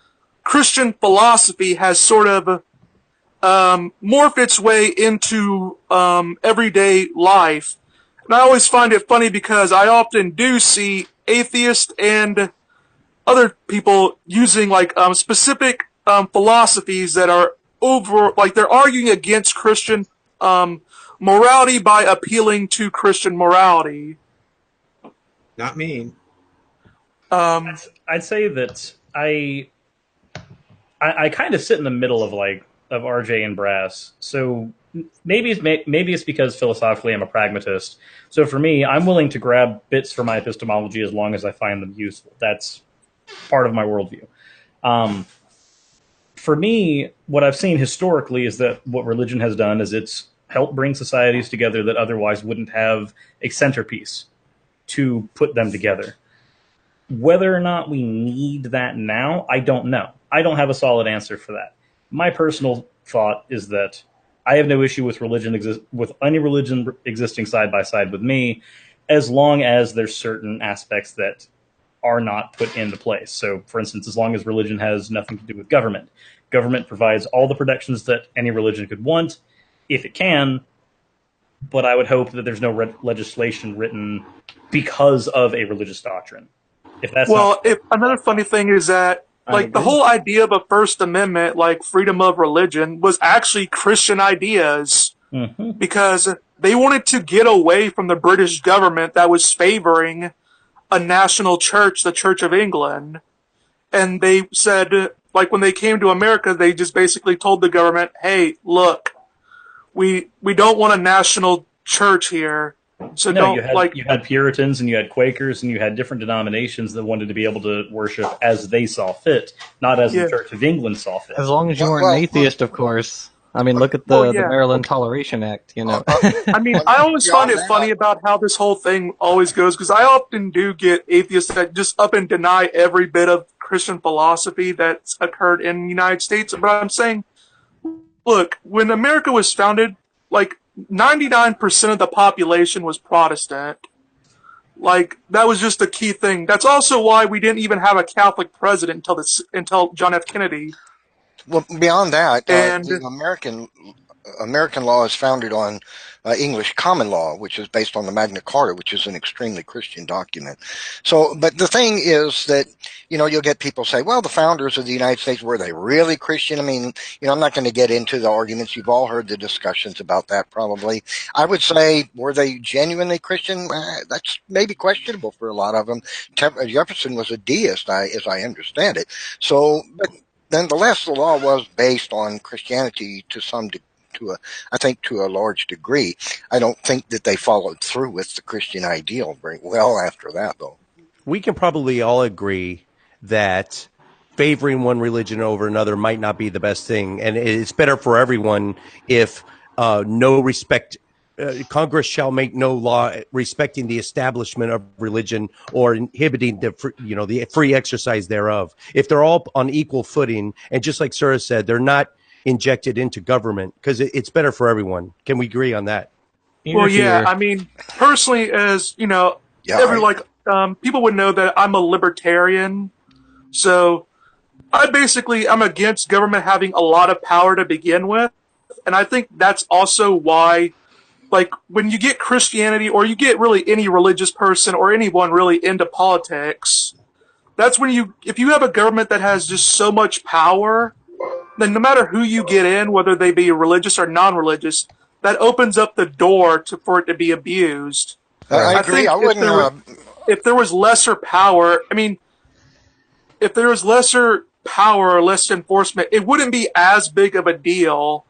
Christian philosophy has sort of morphed its way into everyday life. And I always find it funny because I often do see atheists and other people using like specific philosophies that are they're arguing against Christian morality by appealing to Christian morality. Not me. I'd say that I kind of sit in the middle of RJ and Brass. So maybe it's because philosophically I'm a pragmatist. So for me, I'm willing to grab bits from my epistemology as long as I find them useful. That's part of my worldview. For me, what I've seen historically is that what religion has done is it's helped bring societies together that otherwise wouldn't have a centerpiece to put them together. Whether or not we need that now, I don't know. I don't have a solid answer for that. My personal thought is that I have no issue with with any religion existing side by side with me, as long as there's certain aspects that are not put into place. So, for instance, as long as religion has nothing to do with government, government provides all the protections that any religion could want, if it can. But I would hope that there's no legislation written because of a religious doctrine. If that's another funny thing is that, like, the whole idea of a First Amendment, like freedom of religion, was actually Christian ideas, because they wanted to get away from the British government that was favoring a national church, the Church of England. And they said, like, when they came to America, they just basically told the government, hey, look, we don't want a national church here. So you had Puritans and you had Quakers and you had different denominations that wanted to be able to worship as they saw fit, not as the Church of England saw fit. As long as you weren't an atheist, of course. I mean, look at the Maryland Toleration Act, you know. I mean, I always find it funny about how this whole thing always goes, because I often do get atheists that just up and deny every bit of Christian philosophy that's occurred in the United States. But I'm saying, look, when America was founded, like, 99% of the population was Protestant. Like, that was just a key thing. That's also why we didn't even have a Catholic president until John F. Kennedy. Well, beyond that, And- the American law is founded on English common law, which is based on the Magna Carta, which is an extremely Christian document. So, but the thing is that, you know, you'll get people say, well, the founders of the United States, were they really Christian? I mean, you know, I'm not going to get into the arguments. You've all heard the discussions about that probably. I would say, were they genuinely Christian? That's maybe questionable for a lot of them. Jefferson was a deist, as I understand it. So, but nonetheless, the law was based on Christianity I think to a large degree. I don't think that they followed through with the Christian ideal very well after that, though. We can probably all agree that favoring one religion over another might not be the best thing, and it's better for everyone if Congress shall make no law respecting the establishment of religion or inhibiting the free exercise thereof. If they're all on equal footing, and just like Sarah said, they're not injected into government, because it's better for everyone. Can we agree on that? Well, yeah. I mean, personally, as you know, people would know that I'm a libertarian, so I'm against government having a lot of power to begin with, and I think that's also why, like, when you get Christianity or you get really any religious person or anyone really into politics, that's when if you have a government that has just so much power, then no matter who you get in, whether they be religious or non-religious, that opens up the door for it to be abused. I agree. If there was lesser power, I mean, if there was lesser power or less enforcement, it wouldn't be as big of a deal,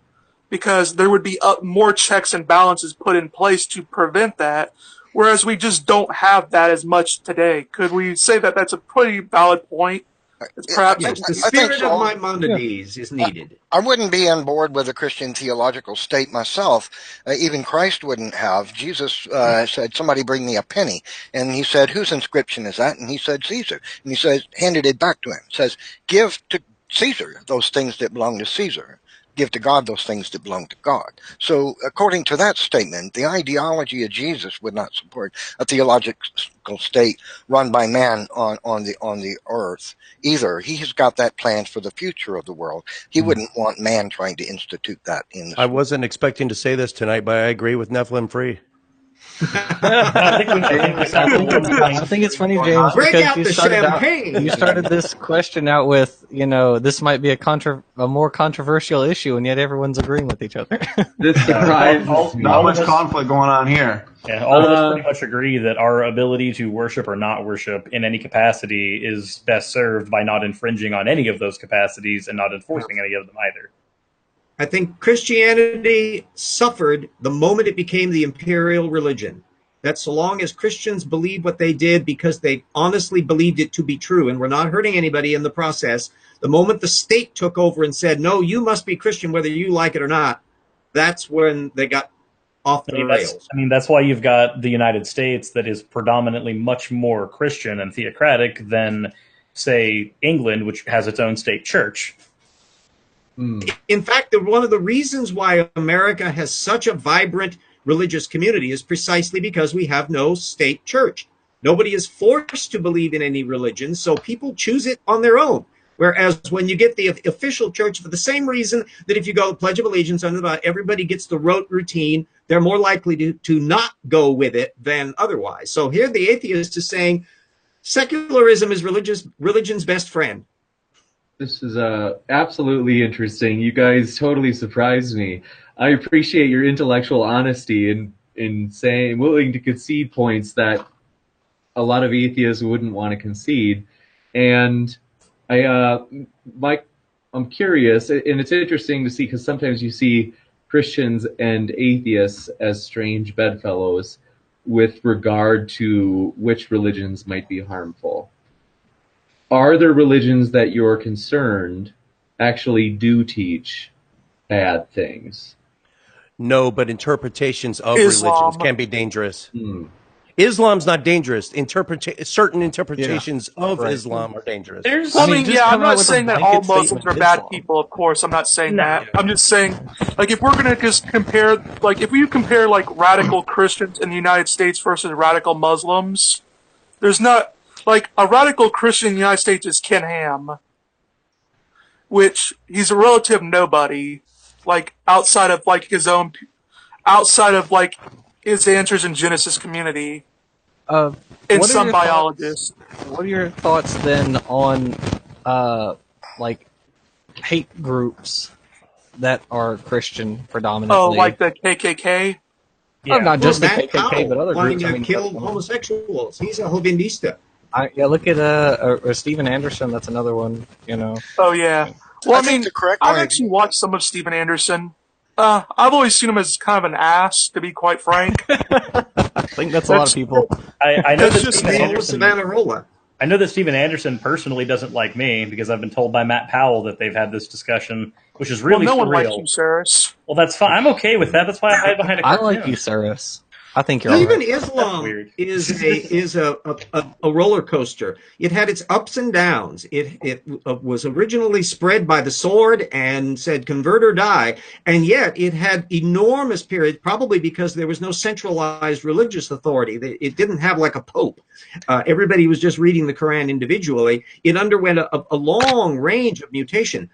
because there would be more checks and balances put in place to prevent that, whereas we just don't have that as much today. Could we say that that's a pretty valid point? Perhaps the spirit of Maimonides is needed. I wouldn't be on board with a Christian theological state myself. Even Christ wouldn't have. Jesus said, somebody bring me a penny. And he said, whose inscription is that? And he said, Caesar. And he says, handed it back to him. Says, give to Caesar those things that belong to Caesar. Give to God those things that belong to God. So according to that statement, the ideology of Jesus would not support a theological state run by man on the earth either. He's got that planned for the future of the world. He wouldn't want man trying to institute that in this. I wasn't expecting to say this tonight, but I agree with Nephilim Free. I think it's funny, James, because you started this question out with, you know, this might be a more controversial issue, and yet everyone's agreeing with each other. Not much conflict going on here. Yeah, all of us pretty much agree that our ability to worship or not worship in any capacity is best served by not infringing on any of those capacities and not enforcing any of them either. I think Christianity suffered the moment it became the imperial religion. That so long as Christians believed what they did because they honestly believed it to be true and were not hurting anybody in the process, the moment the state took over and said, no, you must be Christian whether you like it or not, that's when they got off the rails. That's why you've got the United States that is predominantly much more Christian and theocratic than, say, England, which has its own state church. In fact, one of the reasons why America has such a vibrant religious community is precisely because we have no state church. Nobody is forced to believe in any religion, so people choose it on their own. Whereas when you get the official church, for the same reason that if you go to Pledge of Allegiance under the, everybody gets the rote routine, they're more likely to not go with it than otherwise. So here the atheist is saying secularism is religion's best friend. This is absolutely interesting. You guys totally surprised me. I appreciate your intellectual honesty in saying, willing to concede points that a lot of atheists wouldn't want to concede. And I'm curious, and it's interesting to see because sometimes you see Christians and atheists as strange bedfellows with regard to which religions might be harmful. Are there religions that you're concerned actually do teach bad things? No, but interpretations of Islam. religions can be dangerous. Islam's not dangerous. Certain interpretations of Islam are dangerous. I'm not saying that all Muslims are bad people, of course. I'm not saying that. I'm just saying, like, if we're going to just compare, like, if we compare, like, radical Christians in the United States versus radical Muslims, there's not, like, a radical Christian in the United States is Ken Ham, which he's a relative nobody, like, outside of his Answers in Genesis community. And some biologists. What are your thoughts then on like hate groups that are Christian predominantly? Oh, like the KKK? Yeah. Not just the Matt KKK, Powell but other wanting groups. to kill homosexuals. He's a Jovinista. Look at Steven Anderson. That's another one. You know. Oh yeah. Well, I mean, I've actually watched some of Steven Anderson. I've always seen him as kind of an ass, to be quite frank. I think that's a lot of people. I know That's that just Steven me. Anderson, Savonarola. I know that Steven Anderson personally doesn't like me because I've been told by Matt Powell that they've had this discussion, which is really well, no surreal. one likes you, Cyrus. Well, that's fine. I'm okay with that. That's why I hide behind a I cartoon. like you, Cyrus. I think you're Even right. Islam is a roller coaster. It had its ups and downs. It was originally spread by the sword and said convert or die, and yet it had enormous periods, probably because there was no centralized religious authority. It didn't have like a pope. Everybody was just reading the Quran individually. It underwent a long range of mutation.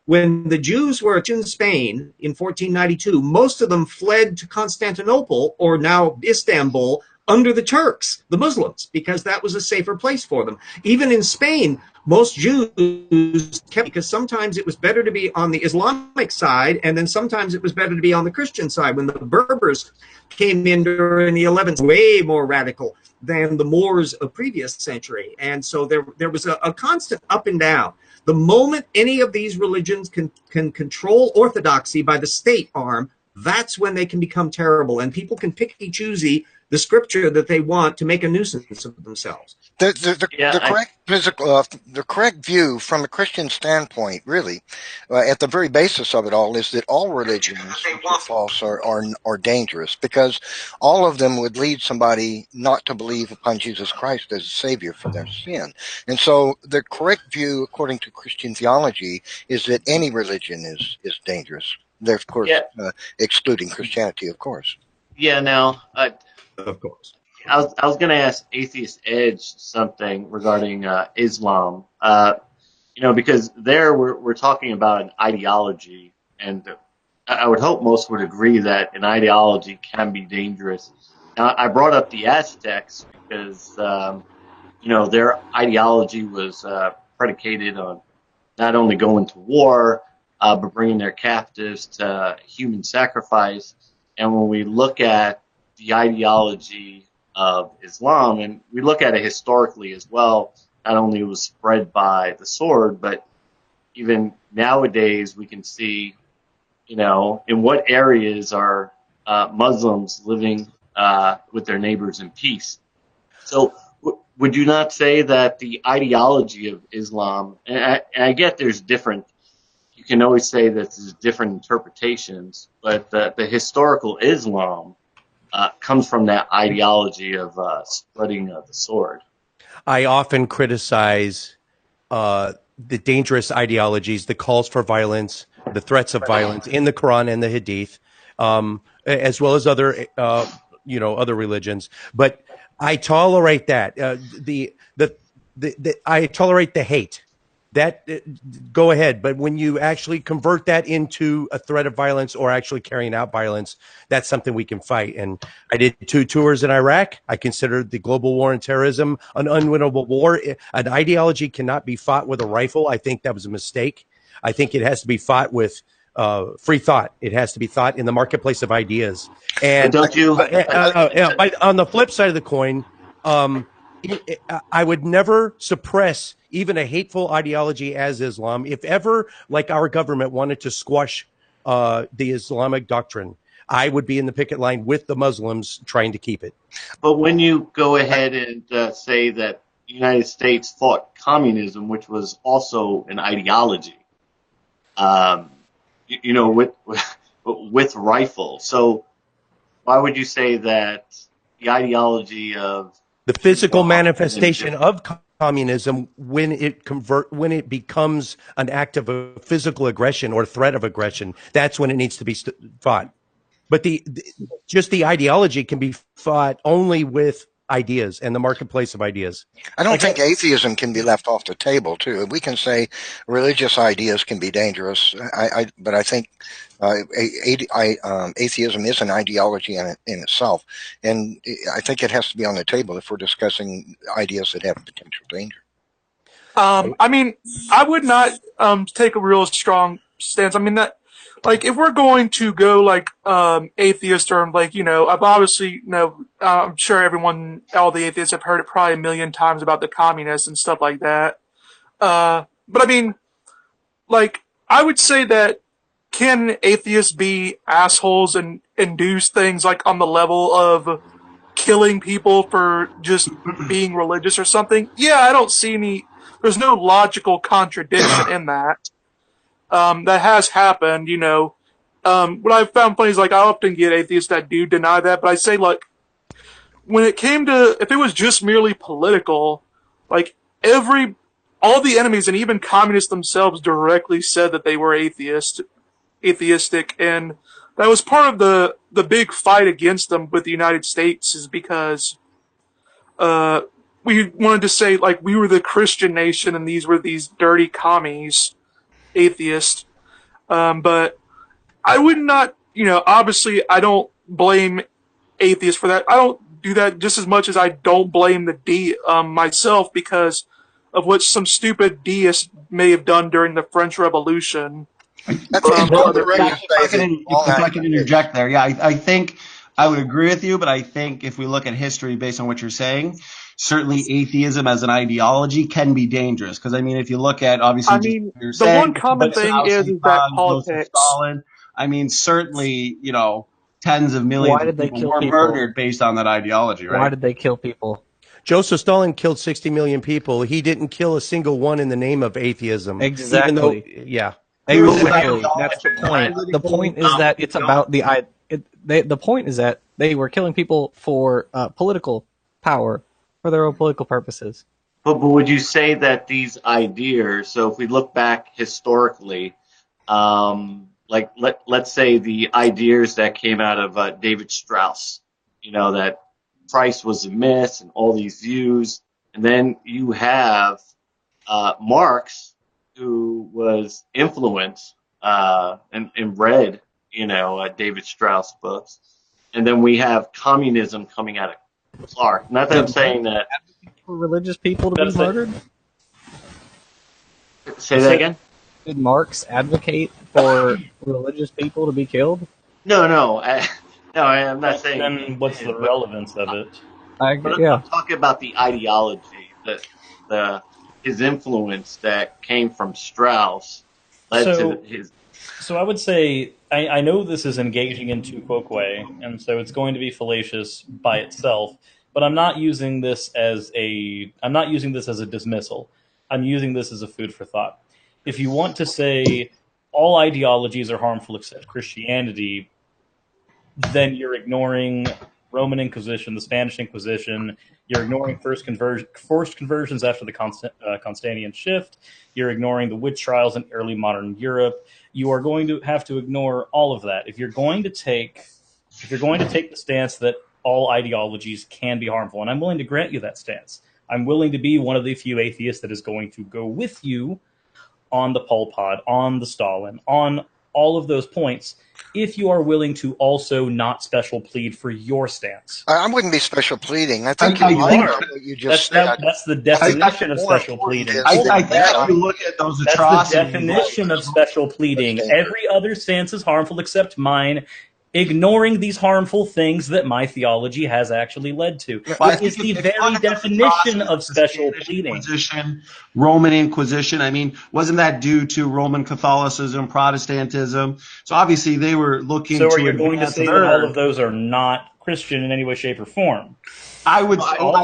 When the Jews were in Spain in 1492, most of them fled to Constantinople, or now Istanbul, under the Turks, the Muslims, because that was a safer place for them. Even in Spain, most Jews kept, because sometimes it was better to be on the Islamic side, and then sometimes it was better to be on the Christian side. When the Berbers came in during the 11th, way more radical than the Moors of previous century. And so there was a constant up and down. The moment any of these religions can control orthodoxy by the state arm, that's when they can become terrible, and people can picky choosy the scripture that they want to make a nuisance of themselves. The correct view from a Christian standpoint, really, at the very basis of it all, is that all religions, which are false, are dangerous, because all of them would lead somebody not to believe upon Jesus Christ as a savior for their sin. And so the correct view, according to Christian theology, is that any religion is dangerous. They're, of course, excluding Christianity, of course. Yeah, now, Of course. I was going to ask Atheist Edge something regarding Islam. Because there we're talking about an ideology, and I would hope most would agree that an ideology can be dangerous. Now, I brought up the Aztecs because their ideology was predicated on not only going to war, but bringing their captives to human sacrifice. And when we look at the ideology of Islam, and we look at it historically as well, not only was spread by the sword, but even nowadays we can see, in what areas are Muslims living with their neighbors in peace. So would you not say that the ideology of Islam, and I get there's different, you can always say that there's different interpretations, but the historical Islam comes from that ideology of spreading the sword. I often criticize the dangerous ideologies, the calls for violence, the threats of violence in the Quran and the Hadith, as well as other, other religions. But I tolerate that. I tolerate the hate. That go ahead, but when you actually convert that into a threat of violence or actually carrying out violence, that's something we can fight. And I did 2 tours in Iraq. I considered the global war on terrorism an unwinnable war. An ideology cannot be fought with a rifle. I think that was a mistake. I think it has to be fought with free thought. It has to be thought in the marketplace of ideas. And don't you? On the flip side of the coin, I would never suppress even a hateful ideology as Islam. If ever, like our government wanted to squash the Islamic doctrine, I would be in the picket line with the Muslims trying to keep it. But when you go ahead and say that the United States fought communism, which was also an ideology, with rifles, so why would you say that the ideology of the physical manifestation of communism, when it becomes an act of a physical aggression or threat of aggression, that's when it needs to be fought. But just the ideology can be fought only with ideas and the marketplace of ideas. I don't think atheism can be left off the table, too. We can say religious ideas can be dangerous, but I think atheism is an ideology in itself, and I think it has to be on the table if we're discussing ideas that have potential danger. I mean, I would not take a real strong stance. I mean, that, like, if we're going to go like atheist or like, I've obviously, I'm sure all the atheists have heard it probably a million times about the communists and stuff like that. But I mean, like, I would say that can atheists be assholes and do things like on the level of killing people for just being religious or something? Yeah, I don't see there's no logical contradiction in that. That has happened, what I've found funny is, like, I often get atheists that do deny that, but I say, like, when it came to, if it was just merely political, like, all the enemies and even communists themselves directly said that they were atheistic, and that was part of the big fight against them with the United States, is because we wanted to say, like, we were the Christian nation and these were these dirty commies, atheists. But I would not, obviously I don't blame atheists for that. I don't do that just as much as I don't blame the myself because of what some stupid deists may have done during the French Revolution. If I can interject there. Yeah, I think I would agree with you, but I think if we look at history based on what you're saying, certainly atheism as an ideology can be dangerous. Because, I mean, if you look at, obviously, the one common thing is that politics. Stalin, I mean, certainly, tens of millions of people were murdered based on that ideology, right? Why did they kill people? Joseph Stalin killed 60 million people. He didn't kill a single one in the name of atheism. Exactly. Yeah. Exactly. That's the point. The point is that it's about the point is that they were killing people for political power, for their own political purposes. But would you say that these ideas, so if we look back historically, like let's say the ideas that came out of David Strauss, that Christ was a myth and all these views, and then you have Marx, who was influenced and read, David Strauss books, and then we have communism coming out of Clark. Not that I'm saying that for religious people to be murdered. Say that again. Did Marx advocate for religious people to be killed? No, I'm not saying. Then what's the relevance of it? I'm talking about the ideology, his influence that came from Strauss led to his. So I would say I know this is engaging in tu quoque, and so it's going to be fallacious by itself. But I'm not using this as a dismissal. I'm using this as a food for thought. If you want to say all ideologies are harmful except Christianity, then you're ignoring Roman Inquisition, the Spanish Inquisition. You're ignoring forced conversions after the Constantinian shift. You're ignoring the witch trials in early modern Europe. You are going to have to ignore all of that. If you're going to take the stance that all ideologies can be harmful, and I'm willing to grant you that stance. I'm willing to be one of the few atheists that is going to go with you on the Pol Pot, on the Stalin, on all of those points, if you are willing to also not special plead for your stance. I wouldn't be special pleading. I think you are. are. What you just said. That's the definition of special pleading. I think if you look at those atrocities, that's the definition of special pleading. Every other stance is harmful except mine, ignoring these harmful things that my theology has actually led to. It is the very definition of special pleading. Roman Inquisition, I mean, wasn't that due to Roman Catholicism, Protestantism? So obviously they were looking to... So are you going to say that all of those are not Christian in any way, shape, or form? I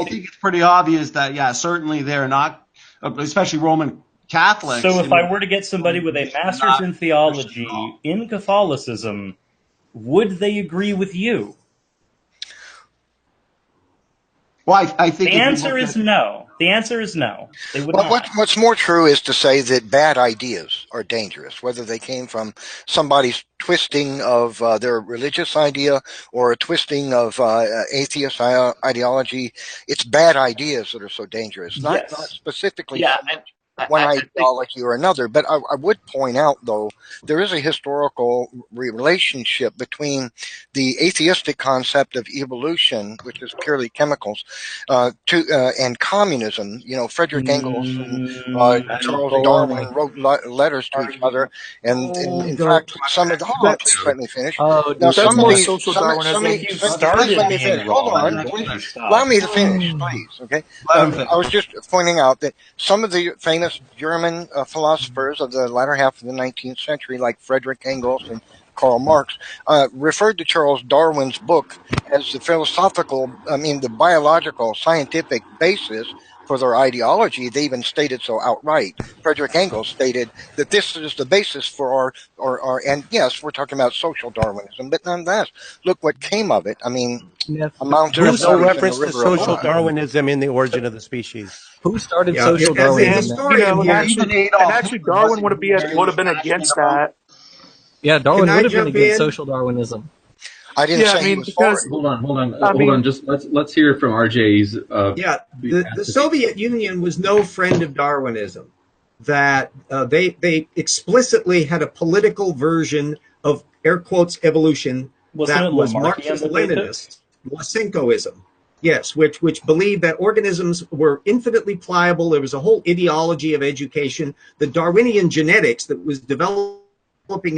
think it's pretty obvious that, yeah, certainly they're not, especially Roman Catholics. So if I were to get somebody with a master's in theology in Catholicism, would they agree with you? Well, I think the answer is no. The answer is no. They would not. Not. What's more true is to say that bad ideas are dangerous, whether they came from somebody's twisting of their religious idea or a twisting of atheist ideology. It's bad ideas that are so dangerous, not specifically one ideology or another. But I would point out, though, there is a historical relationship between the atheistic concept of evolution, which is purely chemicals, and communism. You know, Frederick Engels and Charles Darwin wrote letters to each other, and in fact, some of the please let me finish. Now, some of these, please let me finish. Hold on, please. Allow me to finish, please. Okay. I was just pointing out that some of the famous German philosophers of the latter half of the 19th century, like Friedrich Engels and Karl Marx, referred to Charles Darwin's book as the the biological, scientific basis for their ideology. They even stated so outright. Friedrich Engels stated that this is the basis for our and yes, we're talking about social Darwinism, but nonetheless, look what came of it. I mean, there's no reference to social Darwinism in the Origin of the Species. Who started social Darwinism? And actually, Darwin would have been against that. Yeah, Darwin would have been against social Darwinism. I didn't say he was because, hold on. Just let's hear from RJ's. The Soviet Union was no friend of Darwinism. That they explicitly had a political version of air quotes evolution that was Marxist-Leninist, Lysenkoism. Yes, which believed that organisms were infinitely pliable. There was a whole ideology of education. The Darwinian genetics that was developing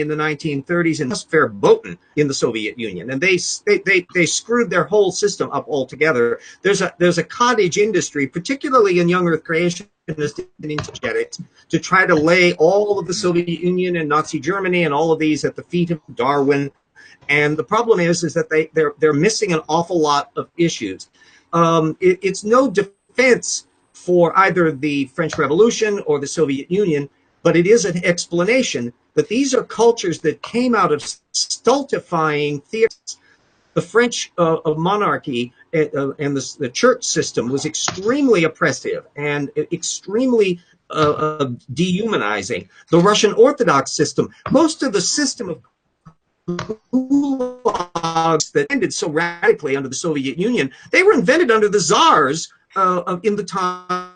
in the 1930s and verboten in the Soviet Union, and they screwed their whole system up altogether. There's a cottage industry, particularly in young Earth creationists and genetics, to try to lay all of the Soviet Union and Nazi Germany and all of these at the feet of Darwin. And the problem is that they're missing an awful lot of issues. It's no defense for either the French Revolution or the Soviet Union, but it is an explanation that these are cultures that came out of stultifying theorists. The French monarchy and the church system was extremely oppressive and extremely dehumanizing. The Russian Orthodox system, most of the system of gulags that ended so radically under the Soviet Union, they were invented under the czars in the time.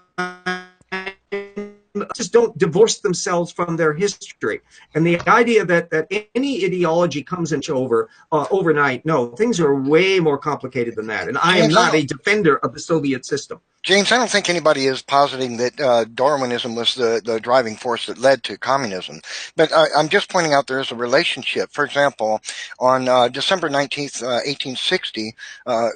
Just don't divorce themselves from their history. And the idea that any ideology comes and over overnight, no, things are way more complicated than that. And I am not a defender of the Soviet system. James, I don't think anybody is positing that Darwinism was the driving force that led to communism. But I'm just pointing out there is a relationship. For example, on December 19th, 1860,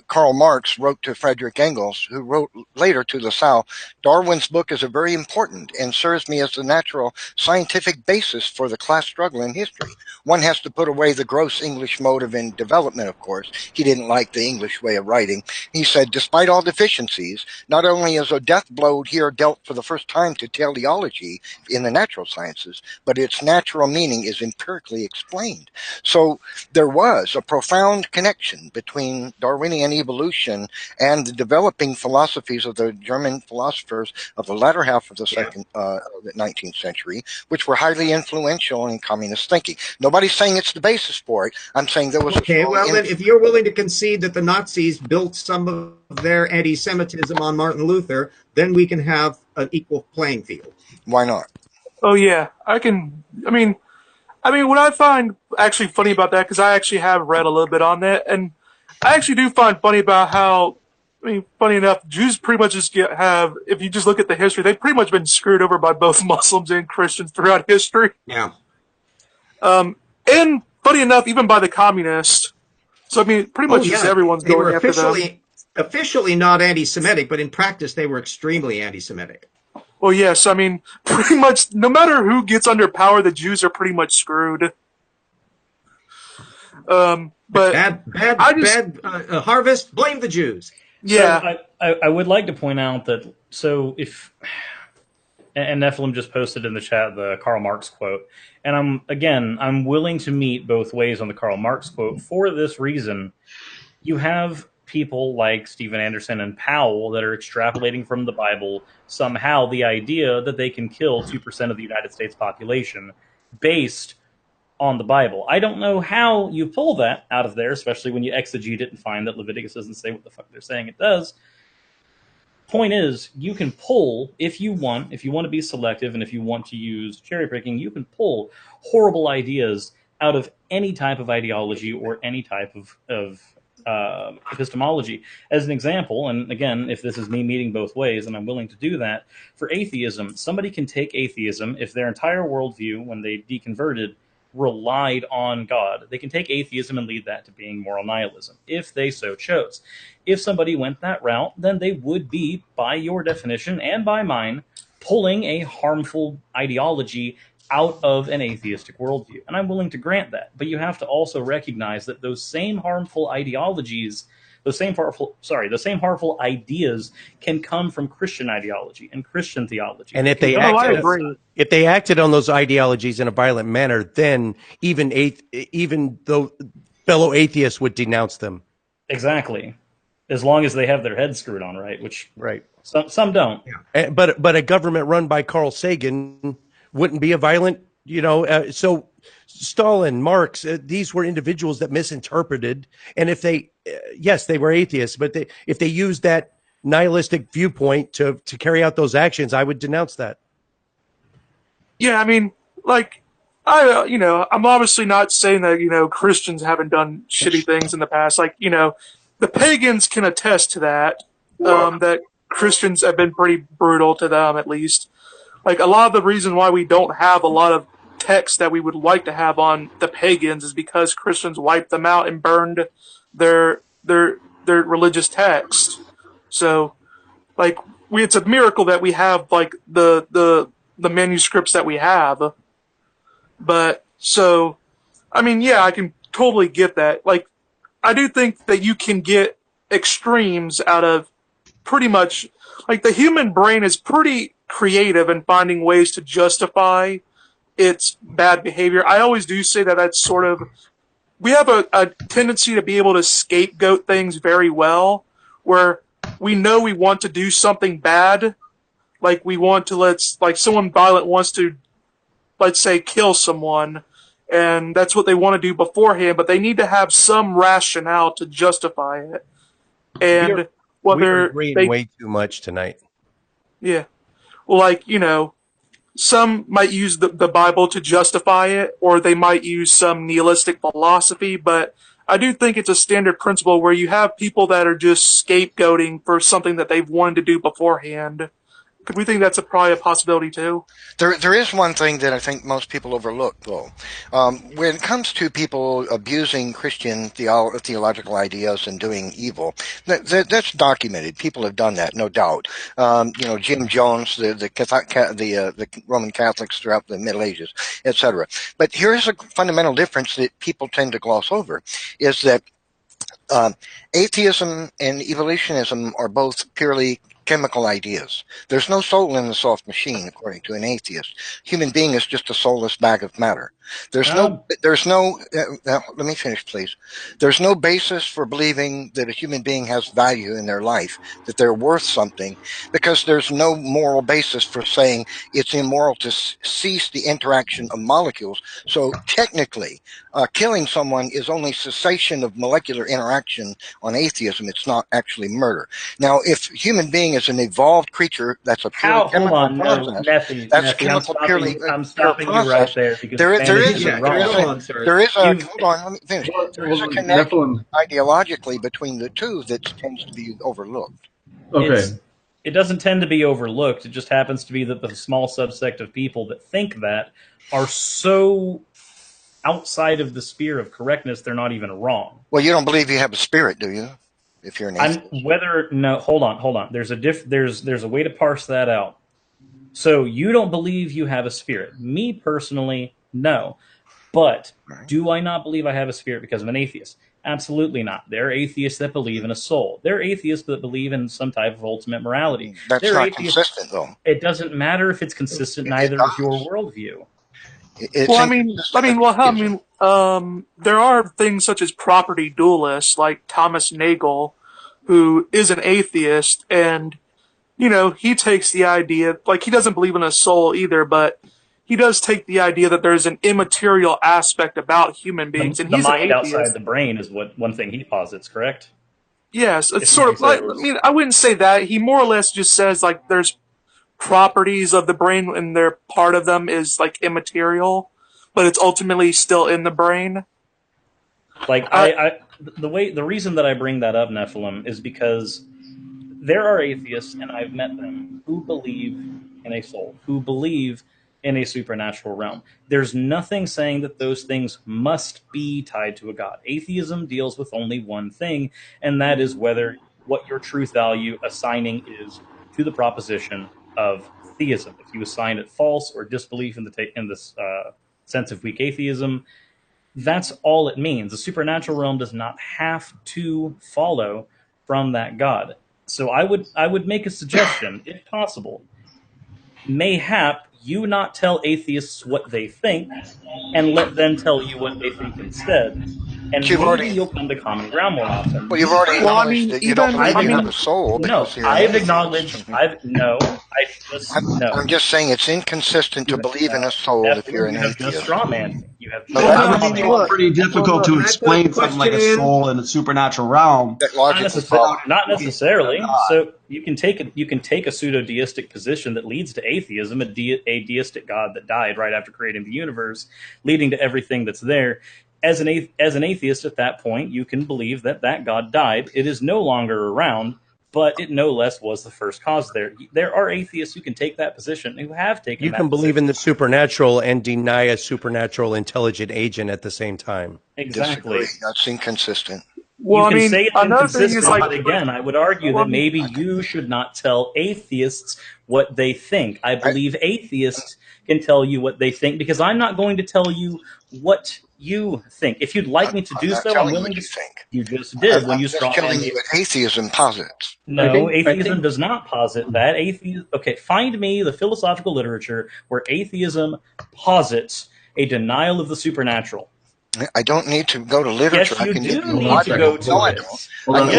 Karl Marx wrote to Friedrich Engels, who wrote later to LaSalle, Darwin's book is very important and serves me as the natural scientific basis for the class struggle in history. One has to put away the gross English motive in development, of course. He didn't like the English way of writing. He said, despite all deficiencies, not only is a death blow here dealt for the first time to teleology in the natural sciences, but its natural meaning is empirically explained. So there was a profound connection between Darwinian evolution and the developing philosophies of the German philosophers of the latter half of the the 19th century, which were highly influential in communist thinking. Nobody's saying it's the basis for it. I'm saying there was okay. Well, then, if you're willing to concede that the Nazis built some of their anti-Semitism on Martin Luther, then we can have an equal playing field. Why not? Oh yeah, I can. I mean, what I find actually funny about that, because I actually have read a little bit on that, and I actually do find funny about how, funny enough, Jews pretty much just have, if you just look at the history, they've pretty much been screwed over by both Muslims and Christians throughout history. Yeah. And funny enough, even by the communists. So, pretty much just everyone's going after them. Officially not anti-Semitic, but in practice they were extremely anti-Semitic. Well, yes, pretty much, no matter who gets under power, the Jews are pretty much screwed. But bad harvest, blame the Jews. Yeah. So I would like to point out that, so if, and Nephilim just posted in the chat the Karl Marx quote, and I'm willing to meet both ways on the Karl Marx quote for this reason. You have people like Steven Anderson and Powell that are extrapolating from the Bible somehow the idea that they can kill 2% of the United States population based on the Bible. I don't know how you pull that out of there, especially when you exegete it and find that Leviticus doesn't say what the fuck they're saying it does. Point is, you can pull, if you want to be selective and if you want to use cherry picking, you can pull horrible ideas out of any type of ideology or any type of epistemology. As an example, and again, if this is me meeting both ways, and I'm willing to do that, for atheism, somebody can take atheism if their entire worldview, when they deconverted, relied on God. They can take atheism and lead that to being moral nihilism, if they so chose. If somebody went that route, then they would be, by your definition and by mine, pulling a harmful ideology out of an atheistic worldview. And I'm willing to grant that. But you have to also recognize that those same harmful ideologies, those same harmful ideas can come from Christian ideology and Christian theology. And if they acted on those ideologies in a violent manner, then even though fellow atheists would denounce them. Exactly. As long as they have their heads screwed on right, which some don't. Yeah. But a government run by Carl Sagan wouldn't be a violent, so Stalin, Marx, these were individuals that misinterpreted. And if they, yes, they were atheists, but if they used that nihilistic viewpoint to carry out those actions, I would denounce that. Yeah, I'm obviously not saying that, Christians haven't done shitty things in the past. The pagans can attest to that, that Christians have been pretty brutal to them, at least. A lot of the reason why we don't have a lot of text that we would like to have on the pagans is because Christians wiped them out and burned their religious text. So, it's a miracle that we have the manuscripts that we have. But I can totally get that. I do think that you can get extremes out of pretty much, the human brain is pretty creative in finding ways to justify its bad behavior. I always do say that that's sort of, we have a tendency to be able to scapegoat things very well, where we know we want to do something bad, we want to someone violent wants to, let's say, kill someone, and that's what they want to do beforehand, but they need to have some rationale to justify it. And we're agreeing way too much tonight. Yeah. Well, some might use the Bible to justify it, or they might use some nihilistic philosophy, but I do think it's a standard principle where you have people that are just scapegoating for something that they've wanted to do beforehand. Could we think that's probably a possibility too? There is one thing that I think most people overlook, though. When it comes to people abusing Christian theological ideas and doing evil, that's documented. People have done that, no doubt. Jim Jones, the Roman Catholics throughout the Middle Ages, etc. But here's a fundamental difference that people tend to gloss over: is that atheism and evolutionism are both purely chemical ideas. There's no soul in the soft machine, according to an atheist. Human being is just a soulless bag of matter. There's no, let me finish, please. There's no basis for believing that a human being has value in their life, that they're worth something, because there's no moral basis for saying it's immoral to cease the interaction of molecules. So technically, killing someone is only cessation of molecular interaction on atheism. It's not actually murder. Now, if human being is an evolved creature, that's a pure chemical process. Neffy, That's Neffy, chemical purely. I'm stopping you process. right there because There is a You've- hold on, let me finish. There is a Nephilim. connection ideologically between the two that tends to be overlooked. Okay. It doesn't tend to be overlooked. It just happens to be that the small subsect of people that think that are so outside of the sphere of correctness, they're not even wrong. Well, you don't believe you have a spirit, do you? If you're an atheist. Hold on. There's a way to parse that out. So you don't believe you have a spirit. Me personally, no. But do I not believe I have a spirit because I'm an atheist? Absolutely not. There are atheists that believe in a soul. There are atheists that believe in some type of ultimate morality. That's not consistent, though. It doesn't matter if it's consistent. Neither is your worldview. There are things such as property dualists like Thomas Nagel, who is an atheist, and he takes the idea, like, he doesn't believe in a soul either, but he does take the idea that there's an immaterial aspect about human beings, and he's the mind an atheist. outside the brain is one thing he posits, correct? Yes, it's sort of like, I wouldn't say that. He more or less just says, like, there's properties of the brain and their part of them is, like, immaterial, but it's ultimately still in the brain. Like, the reason that I bring that up, Nephilim, is because there are atheists, and I've met them, who believe in a soul, who believe in a supernatural realm. There's nothing saying that those things must be tied to a god. Atheism deals with only one thing, and that is what your truth value assigning is to the proposition of theism. If you assign it false or disbelief in this sense of weak atheism, that's all it means. The supernatural realm does not have to follow from that god. So I would make a suggestion, if possible. Mayhap you not tell atheists what they think, and let them tell you what they think instead. And maybe you'll come to common ground more often. Well, you've already acknowledged that you don't believe you have a soul. No, I've acknowledged. No. I'm just saying it's inconsistent to believe in a soul if you're an atheist. Just straw man. You have it's pretty difficult to explain something like a soul in a supernatural realm. Not necessarily. So you can take a pseudo-deistic position that leads to atheism, a deistic god that died right after creating the universe, leading to everything that's there. As an atheist at that point, you can believe that god died. It is no longer around, but it no less was the first cause there. There are atheists who can take that position, who have taken You can believe in the supernatural and deny a supernatural intelligent agent at the same time. Exactly. Disagree. That's inconsistent. Well, you can say it's inconsistent, like, but again, I would argue that maybe you should not tell atheists what they think. I believe atheists can tell you what they think, because I'm not going to tell you what you think. If you'd like me to do so, I'm willing to think. You just did when you straw telling you what atheism posits. No, atheism does not posit that. Okay, find me the philosophical literature where atheism posits a denial of the supernatural. I don't need to go to literature. Yes, you I can do need to go to it. One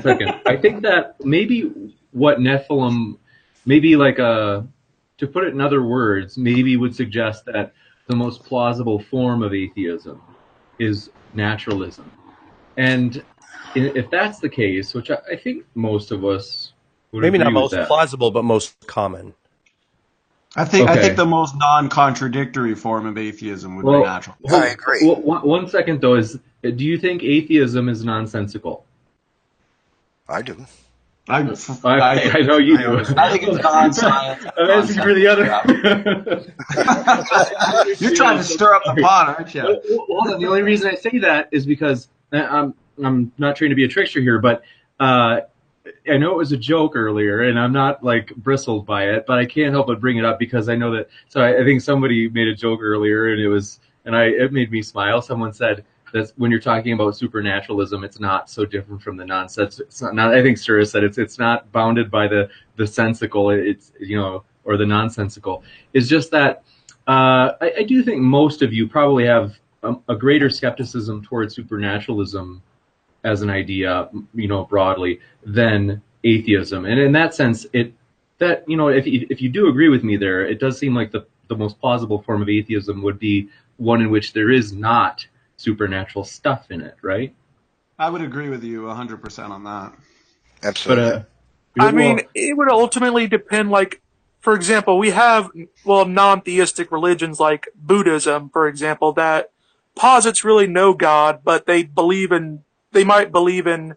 second. I think that maybe what Nephilim, maybe like to put it in other words, maybe would suggest that the most plausible form of atheism is naturalism. And if that's the case, which I think most of us would maybe agree not with most plausible, but most common. I think the most non-contradictory form of atheism would be natural. I agree. One second though, do you think atheism is nonsensical? I do. I know you do. I think it's non-science. I'm asking for the other. You're trying to stir up the pot, aren't you? Hold on. The only reason I say that is because I'm not trying to be a trickster here, but I know it was a joke earlier, and I'm not like bristled by it, but I can't help but bring it up because I know that. So I think somebody made a joke earlier, and it made me smile. Someone said that when you're talking about supernaturalism, it's not so different from the nonsense. It's not. I think Sura said it's not bounded by the sensical. It's or the nonsensical. It's just that I do think most of you probably have a greater skepticism towards supernaturalism as an idea, broadly, than atheism. And in that sense, if you do agree with me there, it does seem like the most plausible form of atheism would be one in which there is not supernatural stuff in it, right? I would agree with you 100% on that. Absolutely. I mean, it would ultimately depend, like, for example, we have, non-theistic religions like Buddhism, for example, that posits really no God, but they might believe in,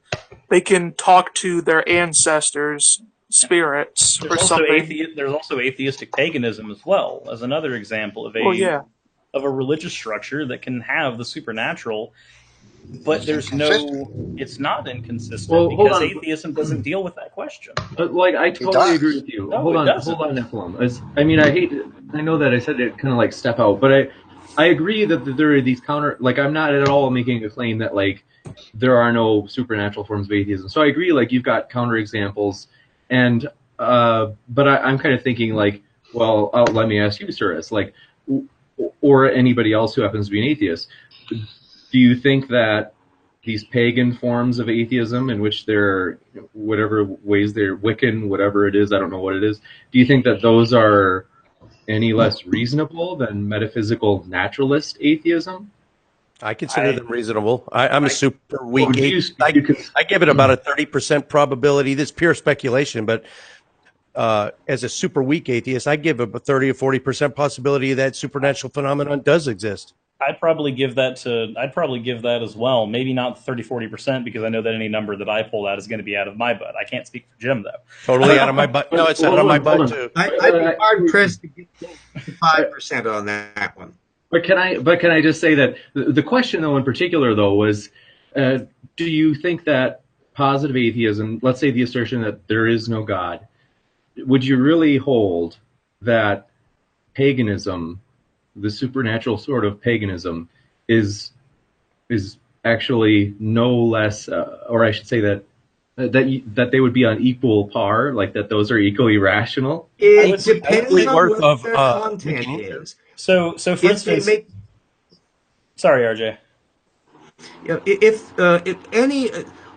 they can talk to their ancestors, spirits, or something. There's also atheistic paganism as well, as another example of a religious structure that can have the supernatural, but it's not inconsistent because atheism doesn't deal with that question. But I totally agree with you. No, hold on, Nephilim. I know that I said it kind of step out, but I agree that there are these counter. I'm not at all making a claim that there are no supernatural forms of atheism. So I agree. You've got counter examples, and but I'm kind of thinking well, let me ask you, Cyrus, or anybody else who happens to be an atheist. Do you think that these pagan forms of atheism, in which they're whatever ways they're Wiccan, whatever it is, I don't know what it is, do you think that those are any less reasonable than metaphysical naturalist atheism? I consider them reasonable. I'm a super weak atheist. I give it about a 30% probability. This is pure speculation, but as a super weak atheist, I give a 30 or 40% possibility that supernatural phenomenon does exist. I'd probably give that as well. Maybe not 30-40%, because I know that any number that I pull out is going to be out of my butt. I can't speak for Jim, though. Totally out of my butt. No, it's out of my butt too. I'd be hard pressed to get 5% on that one. But can I just say that the question, though, in particular, though, was, do you think that positive atheism, let's say the assertion that there is no God, would you really hold that paganism, the supernatural sort of paganism, is actually no less, or I should say that they would be on equal par, that those are equally rational? It depends on what their content is. So for instance, sorry, RJ. Yeah, if any,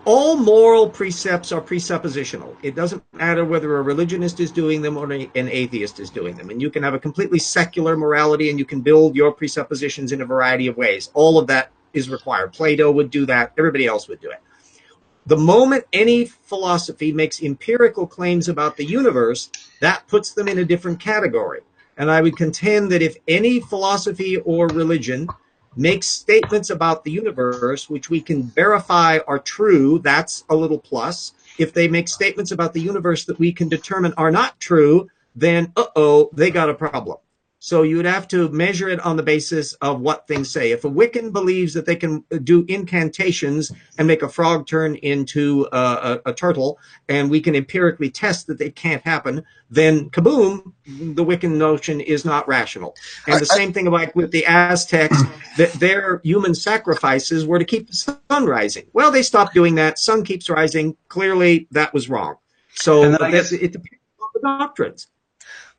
all moral precepts are presuppositional. It doesn't matter whether a religionist is doing them or an atheist is doing them. And you can have a completely secular morality, and you can build your presuppositions in a variety of ways. All of that is required. Plato would do that. Everybody else would do it. The moment any philosophy makes empirical claims about the universe, that puts them in a different category. And I would contend that if any philosophy or religion makes statements about the universe which we can verify are true, that's a little plus. If they make statements about the universe that we can determine are not true, then they got a problem. So you would have to measure it on the basis of what things say. If a Wiccan believes that they can do incantations and make a frog turn into a turtle, and we can empirically test that they can't happen, then kaboom, the Wiccan notion is not rational. And the same thing with the Aztecs, that their human sacrifices were to keep the sun rising. Well, they stopped doing that. Sun keeps rising. Clearly, that was wrong. So I guess it depends on the doctrines.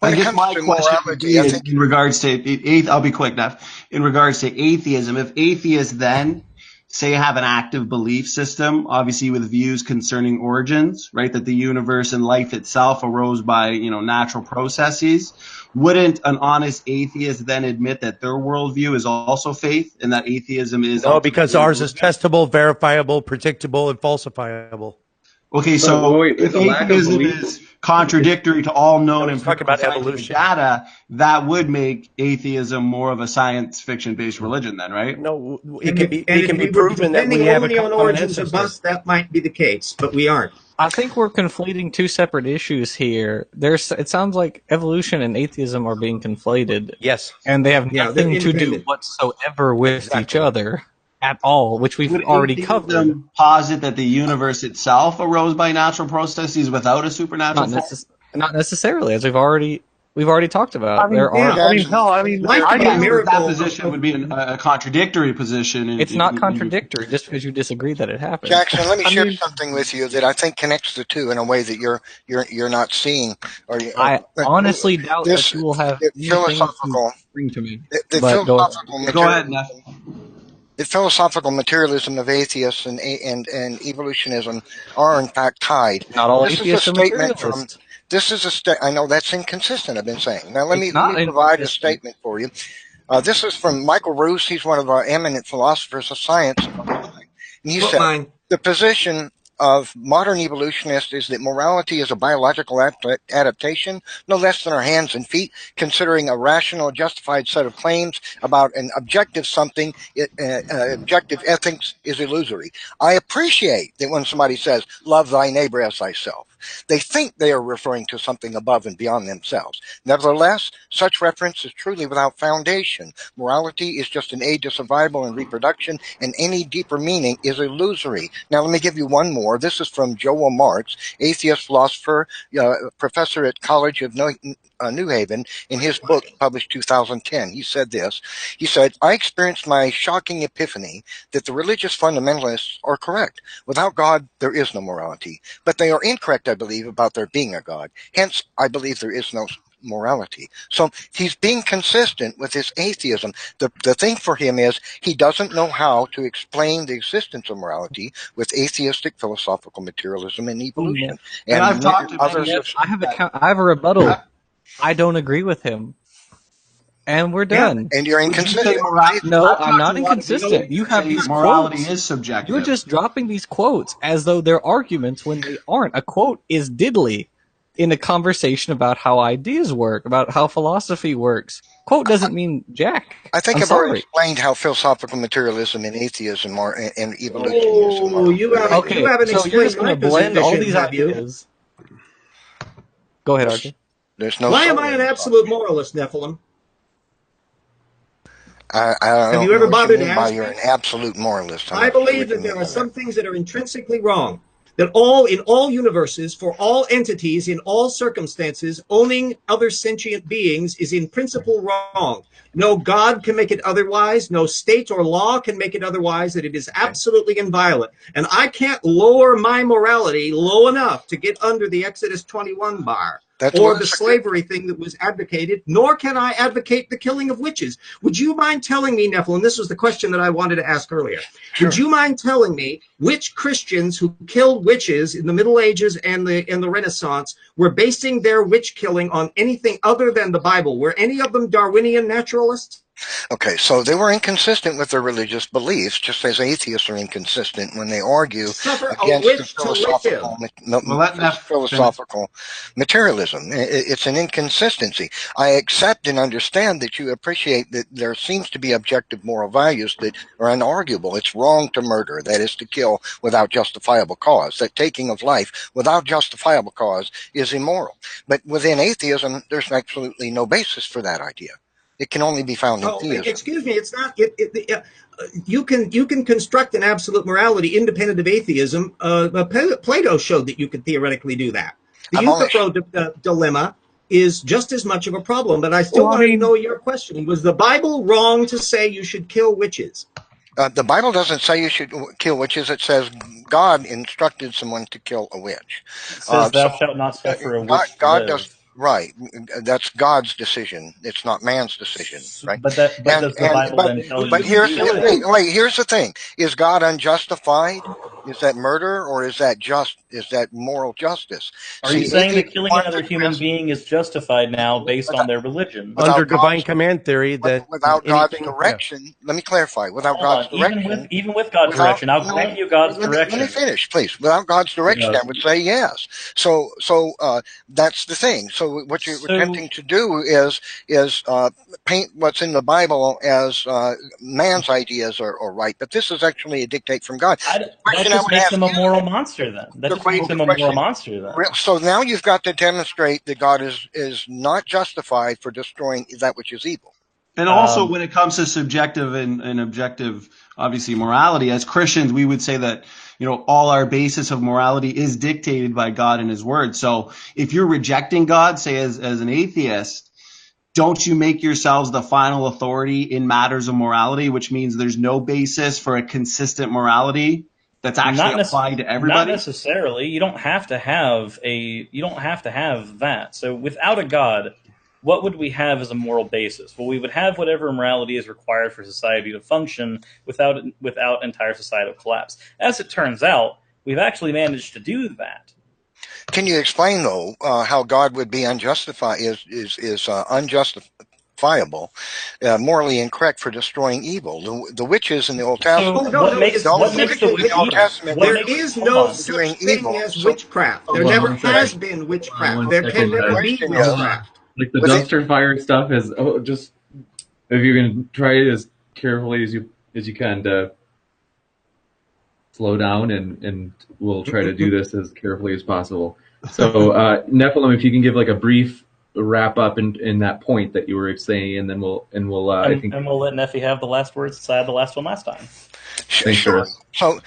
I guess my question would be in regards to, I'll be quick, Neff, in regards to atheism, if atheists then, say, have an active belief system, obviously with views concerning origins, right, that the universe and life itself arose by, natural processes, wouldn't an honest atheist then admit that their worldview is also faith and that atheism is... No, because ours is testable, verifiable, predictable, and falsifiable. Okay, so if atheism is contradictory to all known and evolution data, that would make atheism more of a science fiction based religion, then, right? No, it can be proven that we have a common origins of us. That might be the case, but we aren't. I think we're conflating two separate issues here. It sounds like evolution and atheism are being conflated. Yes, and they have nothing to do whatsoever with each other at all, which we've already covered. Posit that the universe itself arose by natural processes without a supernatural not necessarily, as we've already we've already talked about. There are. Life I can be a guess miracle. that position would be a contradictory position. It's not contradictory just because you disagree that it happened. Jackson, let me share something with you that I think connects the two in a way that you're not seeing. I honestly doubt that you will have philosophical to bring to me. The But Go ahead, Neff. The philosophical materialism of atheists and evolutionism are in fact tied. Not all This is a atheists are statement materialists. from. This is I know that's inconsistent. I've been saying. Now let me not provide a inconsistent. statement for you. This is from Michael Roos. He's one of our eminent philosophers of science. And he Put said mine. the position of modern evolutionists is that morality is a biological adaptation, no less than our hands and feet, considering a rational, justified set of claims about an objective something, objective ethics is illusory. I appreciate that when somebody says, love thy neighbor as thyself, they think they are referring to something above and beyond themselves. Nevertheless, such reference is truly without foundation. Morality is just an aid to survival and reproduction, and any deeper meaning is illusory. Now, let me give you one more. This is from Joel Marx, atheist philosopher, professor at College of New Haven, in his book published 2010. He said this. He said, I experienced my shocking epiphany that the religious fundamentalists are correct. Without God, there is no morality. But they are incorrect, I believe, about there being a God. Hence, I believe there is no morality. So he's being consistent with his atheism. The thing for him is he doesn't know how to explain the existence of morality with atheistic philosophical materialism and evolution. And I've talked to others. I have a rebuttal. I don't agree with him. And we're done. And you're inconsistent. No, I'm not inconsistent. You have these morality quotes. is subjective. You're just dropping these quotes as though they're arguments when they aren't. A quote is diddly in a conversation about how ideas work, about how philosophy works. Quote doesn't mean jack. I think I've already explained how philosophical materialism and atheism are, and evolutionism are. You haven't so you're just explained going my to blend all position, these have you? ideas. Go ahead, Archie. There's no. Why am I an absolute moralist, Nephilim? I don't Have you know ever what bothered to mean by ask you're me? an absolute moralist. I believe that there are some things that are intrinsically wrong. That in all universes, for all entities, in all circumstances, owning other sentient beings is in principle wrong. No God can make it otherwise. No state or law can make it otherwise. That it is absolutely inviolate. And I can't lower my morality low enough to get under the Exodus 21 bar. Or the slavery thing that was advocated, nor can I advocate the killing of witches. Would you mind telling me, Nephilim, this was the question that I wanted to ask earlier. Sure. Would you mind telling me which Christians who killed witches in the Middle Ages and the Renaissance were basing their witch killing on anything other than the Bible? Were any of them Darwinian naturalists? Okay, so they were inconsistent with their religious beliefs, just as atheists are inconsistent when they argue against the philosophical materialism. It's an inconsistency. I accept and understand that you appreciate that there seems to be objective moral values that are unarguable. It's wrong to murder, that is to kill without justifiable cause. That taking of life without justifiable cause is immoral. But within atheism, there's absolutely no basis for that idea. It can only be found in theism. Excuse me, it's not. You can construct an absolute morality independent of atheism. Plato showed that you could theoretically do that. The Euthyphro dilemma is just as much of a problem. But I still want to know your question. Was the Bible wrong to say you should kill witches? The Bible doesn't say you should kill witches. It says God instructed someone to kill a witch. It says thou shalt not suffer a witch to live. Does. Right, that's God's decision. It's not man's decision, right? But does the Bible then tell you? But here's the thing: is God unjustified? Is that murder, or is that Is that moral justice? Are you saying that killing another human being is justified now based on their religion? Under divine command theory, that without God's direction. Let me clarify. Without God's direction, even with God's direction, I'll grant you God's direction. Let me finish, please. Without God's direction, I would say yes. So that's the thing. So what you're attempting to do is paint what's in the Bible as man's ideas are right, but this is actually a dictate from God. That just makes him a moral monster then. That just makes him a moral monster then. So now you've got to demonstrate that God is not justified for destroying that which is evil. And also when it comes to subjective and objective, obviously, morality, as Christians, we would say that, all our basis of morality is dictated by God and his word. So if you're rejecting God, say as an atheist, don't you make yourselves the final authority in matters of morality, which means there's no basis for a consistent morality that's actually applied to everybody? Not necessarily. You don't have to have that. So without a God, what would we have as a moral basis? Well, we would have whatever morality is required for society to function without entire societal collapse. As it turns out, we've actually managed to do that. Can you explain though how God would be unjustifiable, morally incorrect for destroying evil? The witches in the Old Testament. There is no such thing as witchcraft. There never has been witchcraft. There can never be witchcraft. Like the dumpster fire stuff is just if you're gonna try it as carefully as you can to slow down, and we'll try to do this as carefully as possible. So Nephilim, if you can give like a brief wrap up in that point that you were saying, and then we'll let Nephi have the last words since I had the last one last time. Sure. So,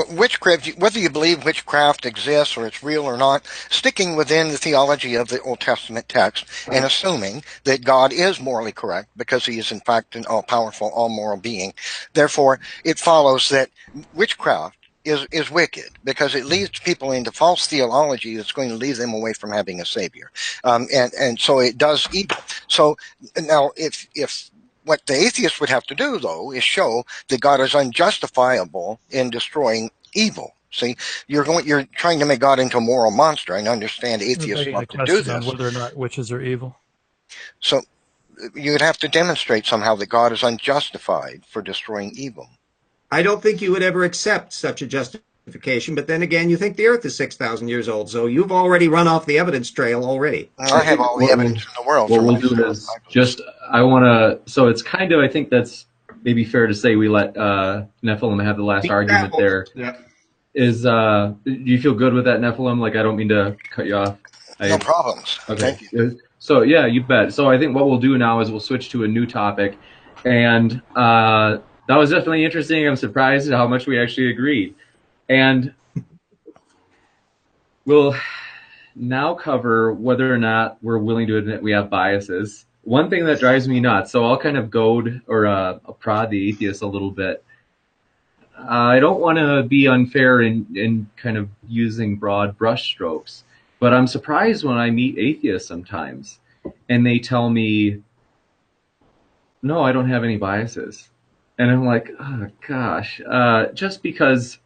witchcraft, whether you believe witchcraft exists or it's real or not, sticking within the theology of the Old Testament text and assuming that God is morally correct because he is in fact an all-powerful, all-moral being, therefore it follows that witchcraft is wicked because it leads people into false theology that's going to lead them away from having a savior. And so it does evil. So now if what the atheist would have to do, though, is show that God is unjustifiable in destroying evil. See, you're trying to make God into a moral monster. I understand atheists love to do this. Whether or not witches are evil. So you would have to demonstrate somehow that God is unjustified for destroying evil. I don't think you would ever accept such a justification, but then again, you think the Earth is 6,000 years old, so you've already run off the evidence trail already. I have all the evidence in the world. What we'll do is so it's kind of, I think that's maybe fair to say we let Nephilim have the last argument there. Yeah. Do you feel good with that, Nephilim? Like, I don't mean to cut you off. No problems. Okay. Thank you. So, yeah, you bet. So I think what we'll do now is we'll switch to a new topic, and that was definitely interesting. I'm surprised at how much we actually agreed. And we'll now cover whether or not we're willing to admit we have biases. One thing that drives me nuts, so I'll kind of goad or prod the atheist a little bit. I don't want to be unfair in kind of using broad brushstrokes, but I'm surprised when I meet atheists sometimes and they tell me, no, I don't have any biases. And I'm like, oh gosh, just because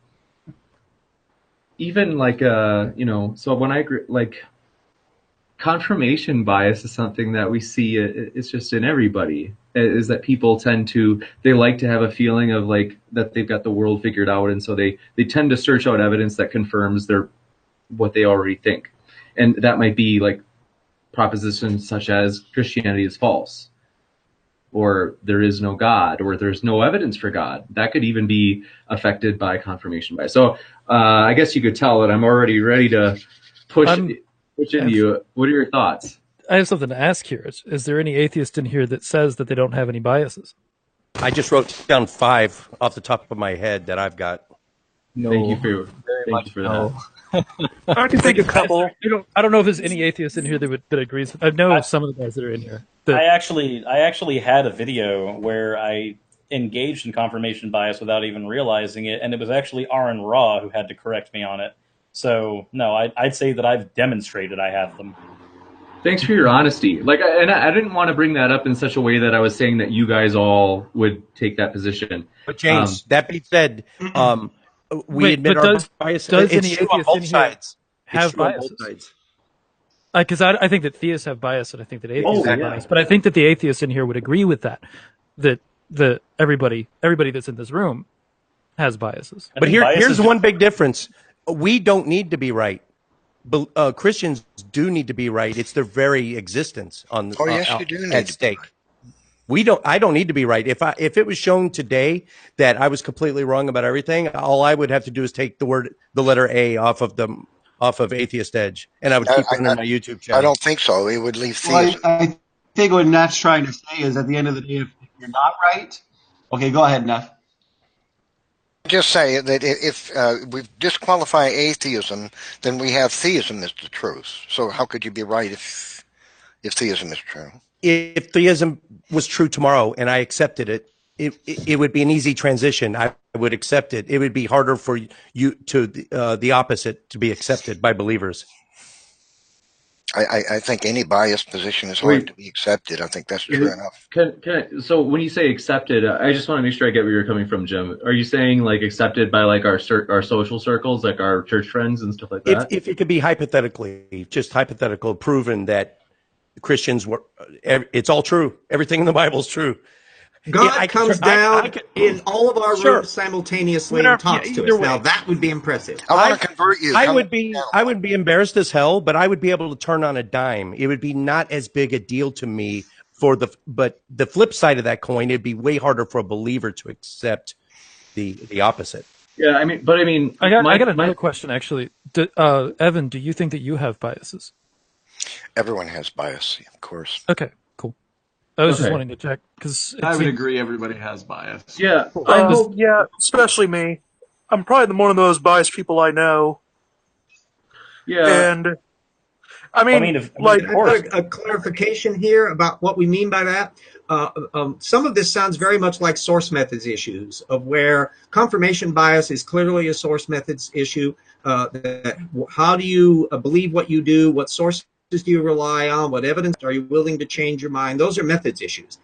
even like, so when confirmation bias is something that we see, it's just in everybody, is that people they like to have a feeling of like that they've got the world figured out. And so they tend to search out evidence that confirms what they already think. And that might be like propositions such as Christianity is false, or there is no God, or there's no evidence for God. That could even be affected by confirmation bias. So I guess you could tell that I'm already ready to push into you. What are your thoughts? I have something to ask here. Is there any atheist in here that says that they don't have any biases? I just wrote down 5 off the top of my head that I've got. No, thank you for that. I can think of a couple. I don't know if there's any atheist in here that agrees. I know some of the guys that are in here. I actually had a video where I engaged in confirmation bias without even realizing it, and it was actually Aaron Ra who had to correct me on it. So no, I'd say that I've demonstrated I have them. Thanks for your honesty. I didn't want to bring that up in such a way that I was saying that you guys all would take that position. But James, that being said, we admit our bias. Does any atheist in here have biases? Because I think that theists have bias, and I think that atheists have bias. But I think that the atheists in here would agree with that. That everybody that's in this room has biases. But here's one big difference. We don't need to be right. But, Christians do need to be right. It's their very existence at stake. I don't need to be right. If it was shown today that I was completely wrong about everything, all I would have to do is take the letter A off of Atheist Edge, and I would keep running my YouTube channel. I don't think so. It would leave theism. I think what Neff's trying to say is at the end of the day, if you're not right, okay, go ahead, Neff. Just say that if we disqualify atheism, then we have theism as the truth. So how could you be right If theism is true. If theism was true tomorrow and I accepted it, it would be an easy transition. I would accept it. It would be harder for you to the opposite to be accepted by believers. I think any biased position is hard to be accepted. I think that's true enough. So when you say accepted, I just want to make sure I get where you're coming from, Jim. Are you saying like accepted by like our social circles, like our church friends and stuff like that? If it could be hypothetically, just hypothetical, proven that Christians were, it's all true. Everything in the Bible is true. God comes down in all of our rooms simultaneously and talks to us. Now that would be impressive. I want to convert you. I would be embarrassed as hell, but I would be able to turn on a dime. It would be not as big a deal to me but the flip side of that coin, it'd be way harder for a believer to accept the opposite. Yeah, I got another question actually. Evan, do you think that you have biases? Everyone has bias, of course. Okay, cool. I was just wanting to check because I would agree. Everybody has bias. Yeah. Yeah, especially me. I'm probably one of the most biased people I know. Yeah. And I mean, a clarification here about what we mean by that. Some of this sounds very much like source methods issues, of where confirmation bias is clearly a source methods issue. How do you believe what you do? What sources do you rely on? What evidence are you willing to change your mind? Those are methods issues.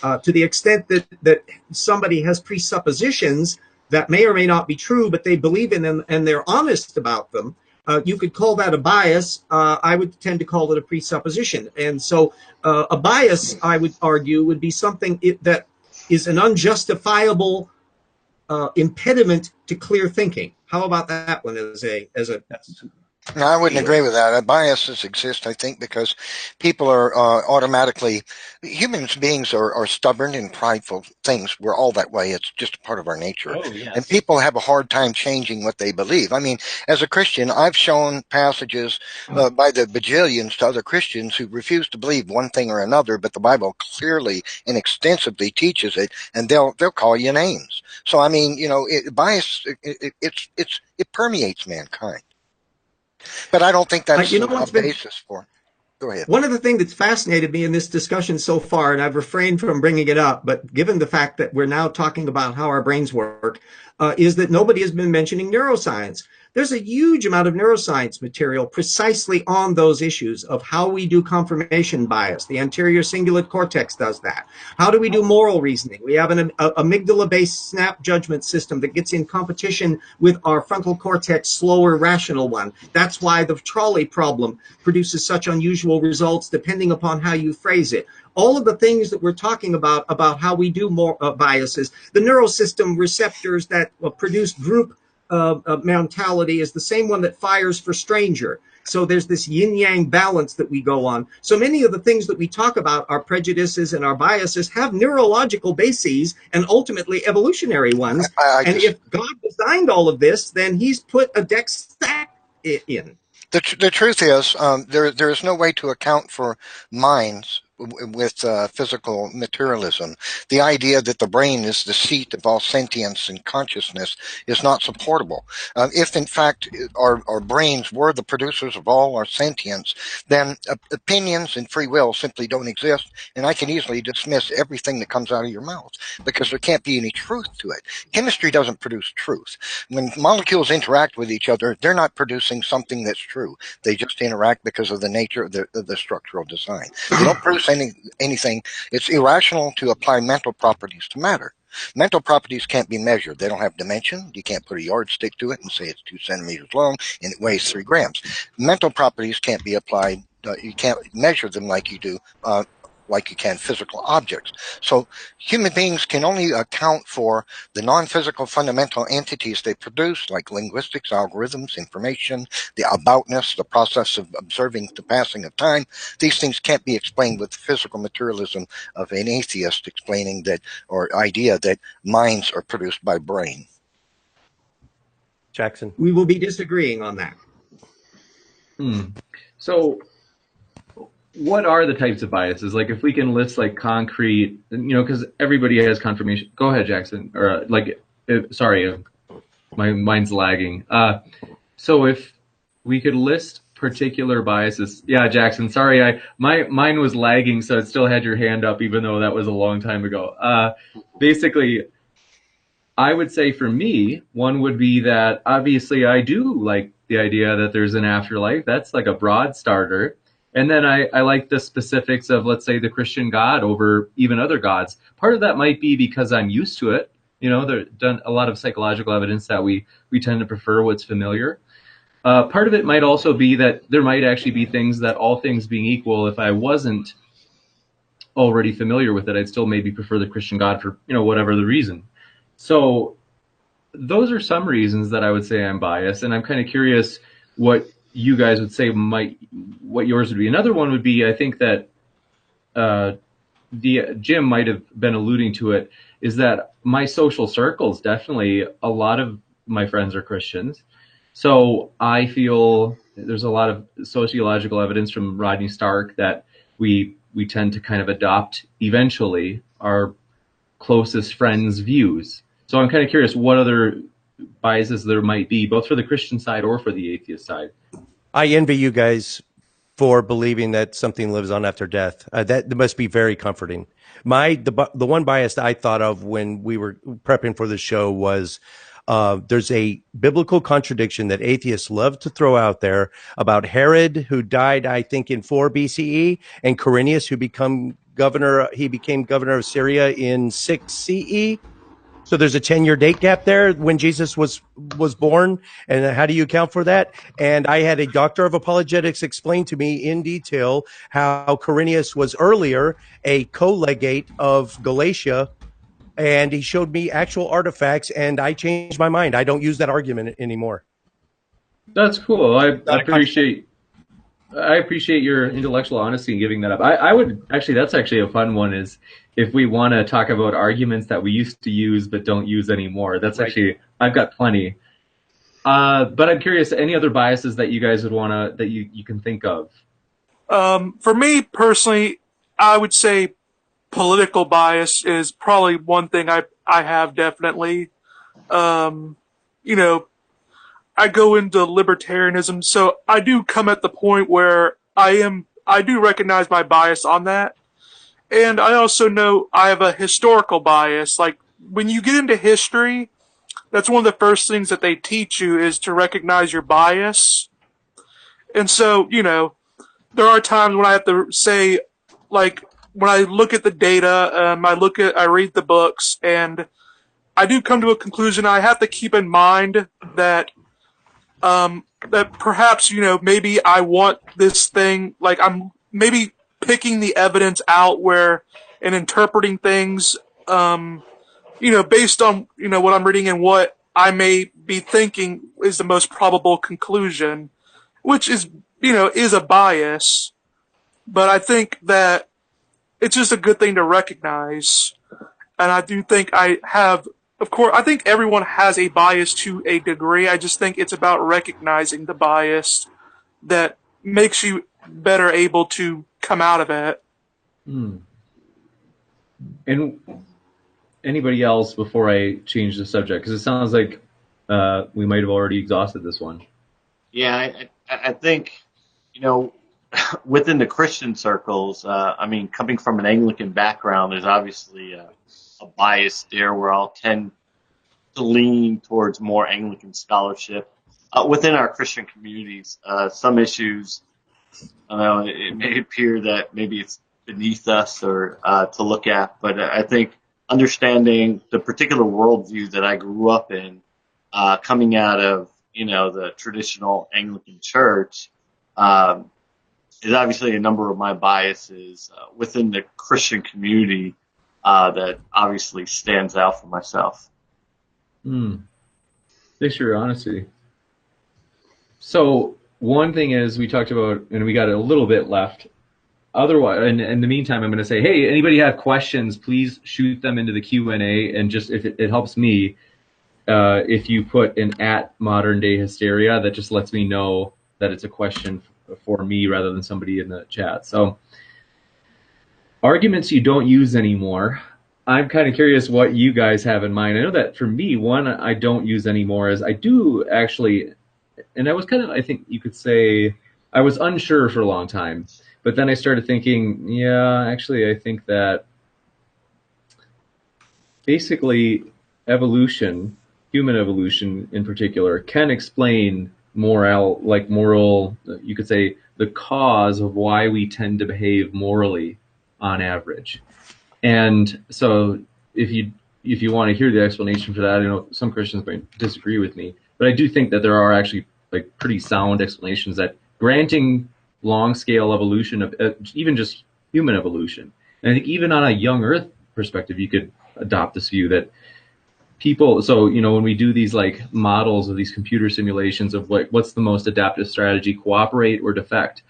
To the extent that somebody has presuppositions that may or may not be true, but they believe in them and they're honest about them, you could call that a bias. I would tend to call it a presupposition. And so a bias, I would argue, would be something that is an unjustifiable impediment to clear thinking. How about that one as a No, I wouldn't agree with that. Biases exist, I think, because people are automatically, human beings are stubborn and prideful things. We're all that way. It's just a part of our nature. Oh, yes. And people have a hard time changing what they believe. I mean, as a Christian, I've shown passages by the bajillions to other Christians who refuse to believe one thing or another, but the Bible clearly and extensively teaches it, and they'll call you names. So, I mean, bias, it permeates mankind. But I don't think that's a basis for. Go ahead. One of the things that's fascinated me in this discussion so far, and I've refrained from bringing it up, but given the fact that we're now talking about how our brains work, is that nobody has been mentioning neuroscience. There's a huge amount of neuroscience material precisely on those issues of how we do confirmation bias. The anterior cingulate cortex does that. How do we do moral reasoning? We have an amygdala-based snap judgment system that gets in competition with our frontal cortex slower rational one. That's why the trolley problem produces such unusual results depending upon how you phrase it. All of the things that we're talking about how we do more biases, the neural system receptors that produce group mentality is the same one that fires for stranger. So there's this yin-yang balance that we go on. So many of the things that we talk about, our prejudices and our biases, have neurological bases and ultimately evolutionary ones. And if God designed all of this, then he's put a deck stack in. The truth is, there is no way to account for minds with physical materialism. The idea that the brain is the seat of all sentience and consciousness is not supportable. If in fact our brains were the producers of all our sentience, then opinions and free will simply don't exist, and I can easily dismiss everything that comes out of your mouth because there can't be any truth to it. Chemistry doesn't produce truth. When molecules interact with each other, they're not producing something that's true. They just interact because of the nature of the structural design. They don't produce anything. It's irrational to apply mental properties to matter. Mental properties can't be measured. They don't have dimension. You can't put a yardstick to it and say it's 2 centimeters long and it weighs 3 grams. Mental properties can't be applied. You can't measure them like you do, like you can physical objects. So human beings can only account for the non-physical fundamental entities they produce, like linguistics, algorithms, information, the aboutness, the process of observing the passing of time. These things can't be explained with the physical materialism of an atheist explaining that, or idea that minds are produced by brain. Jackson. We will be disagreeing on that. So what are the types of biases? Like if we can list like concrete, because everybody has confirmation. Go ahead, Jackson. Or sorry, my mind's lagging. So if we could list particular biases. Yeah, Jackson, sorry, mine was lagging, so it still had your hand up, even though that was a long time ago. Basically, I would say for me, one would be that obviously I do like the idea that there's an afterlife. That's like a broad starter. And then I like the specifics of, let's say, the Christian God over even other gods. Part of that might be because I'm used to it. You know, there's done a lot of psychological evidence that we tend to prefer what's familiar. Part of it might also be that there might actually be things that, all things being equal, if I wasn't already familiar with it, I'd still maybe prefer the Christian God for, you know, whatever the reason. So those are some reasons that I would say I'm biased, and I'm kind of curious what you guys would say what yours would be. Another one would be, I think that Jim might have been alluding to it, is that my social circles, definitely a lot of my friends are Christians. So I feel there's a lot of sociological evidence from Rodney Stark that we tend to kind of adopt eventually our closest friends' views. So I'm kind of curious what other biases there might be, both for the Christian side or for the atheist side. I envy you guys for believing that something lives on after death. That must be very comforting. The one bias that I thought of when we were prepping for the show was there's a biblical contradiction that atheists love to throw out there about Herod, who died, I think, in 4 BCE, and Quirinius, who became governor of Syria in 6 CE. So there's a 10-year date gap there when Jesus was born. And how do you account for that? And I had a doctor of apologetics explain to me in detail how Quirinius was earlier a co-legate of Galatia. And he showed me actual artifacts, and I changed my mind. I don't use that argument anymore. That's cool. I appreciate your intellectual honesty in giving that up. I would actually, that's actually a fun one, is if we want to talk about arguments that we used to use but don't use anymore. That's right. Actually, I've got plenty. But I'm curious, any other biases that you guys would want to, that you can think of? For me personally, I would say political bias is probably one thing I have definitely. You know, I go into libertarianism, so I do come at the point where I do recognize my bias on that. And I also know I have a historical bias. Like, when you get into history, that's one of the first things that they teach you is to recognize your bias. And so, you know, there are times when I have to say, like, when I look at the data, I read the books, and I do come to a conclusion. I have to keep in mind that that perhaps, you know, maybe I want this thing, like I'm maybe picking the evidence out and interpreting things, you know, based on, you know, what I'm reading and what I may be thinking is the most probable conclusion, which is, you know, is a bias. But I think that it's just a good thing to recognize. And I do think I have, of course, I think everyone has a bias to a degree. I just think it's about recognizing the bias that makes you better able to come out of it. And anybody else before I change the subject? Because it sounds like we might have already exhausted this one. Yeah, I think, you know, within the Christian circles, I mean, coming from an Anglican background, there's obviously a bias there where I'll tend to lean towards more Anglican scholarship. Within our Christian communities, some issues, I know, it may appear that maybe it's beneath us or to look at, but I think understanding the particular worldview that I grew up in, coming out of, you know, the traditional Anglican church, is obviously a number of my biases within the Christian community that obviously stands out for myself. Thanks for your honesty. So one thing is, we talked about, and we got a little bit left. Otherwise, in the meantime, I'm going to say, hey, anybody have questions, please shoot them into the Q&A, and just, if it helps me, if you put an @modern-day-hysteria, that just lets me know that it's a question for me rather than somebody in the chat. So, arguments you don't use anymore. I'm kind of curious what you guys have in mind. I know that for me, one I don't use anymore is I do actually, and I was kind of, I think you could say, I was unsure for a long time, but then I started thinking, yeah, actually, I think that basically evolution, human evolution in particular, can explain moral, you could say, the cause of why we tend to behave morally on average. And so if you want to hear the explanation for that, I know some Christians might disagree with me, but I do think that there are actually like pretty sound explanations that granting long-scale evolution of even just human evolution, and I think even on a young Earth perspective, you could adopt this view that people, so when we do these like models of these computer simulations of what's the most adaptive strategy, cooperate or defect,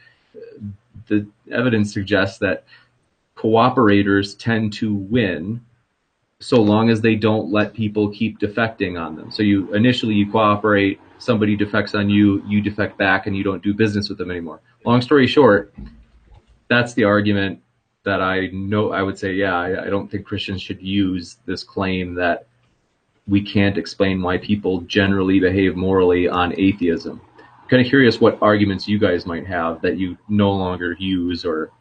the evidence suggests that cooperators tend to win so long as they don't let people keep defecting on them. So initially you cooperate, somebody defects on you, you defect back, and you don't do business with them anymore. Long story short, that's the argument that I would say, yeah, I don't think Christians should use this claim that we can't explain why people generally behave morally on atheism. I'm kind of curious what arguments you guys might have that you no longer use or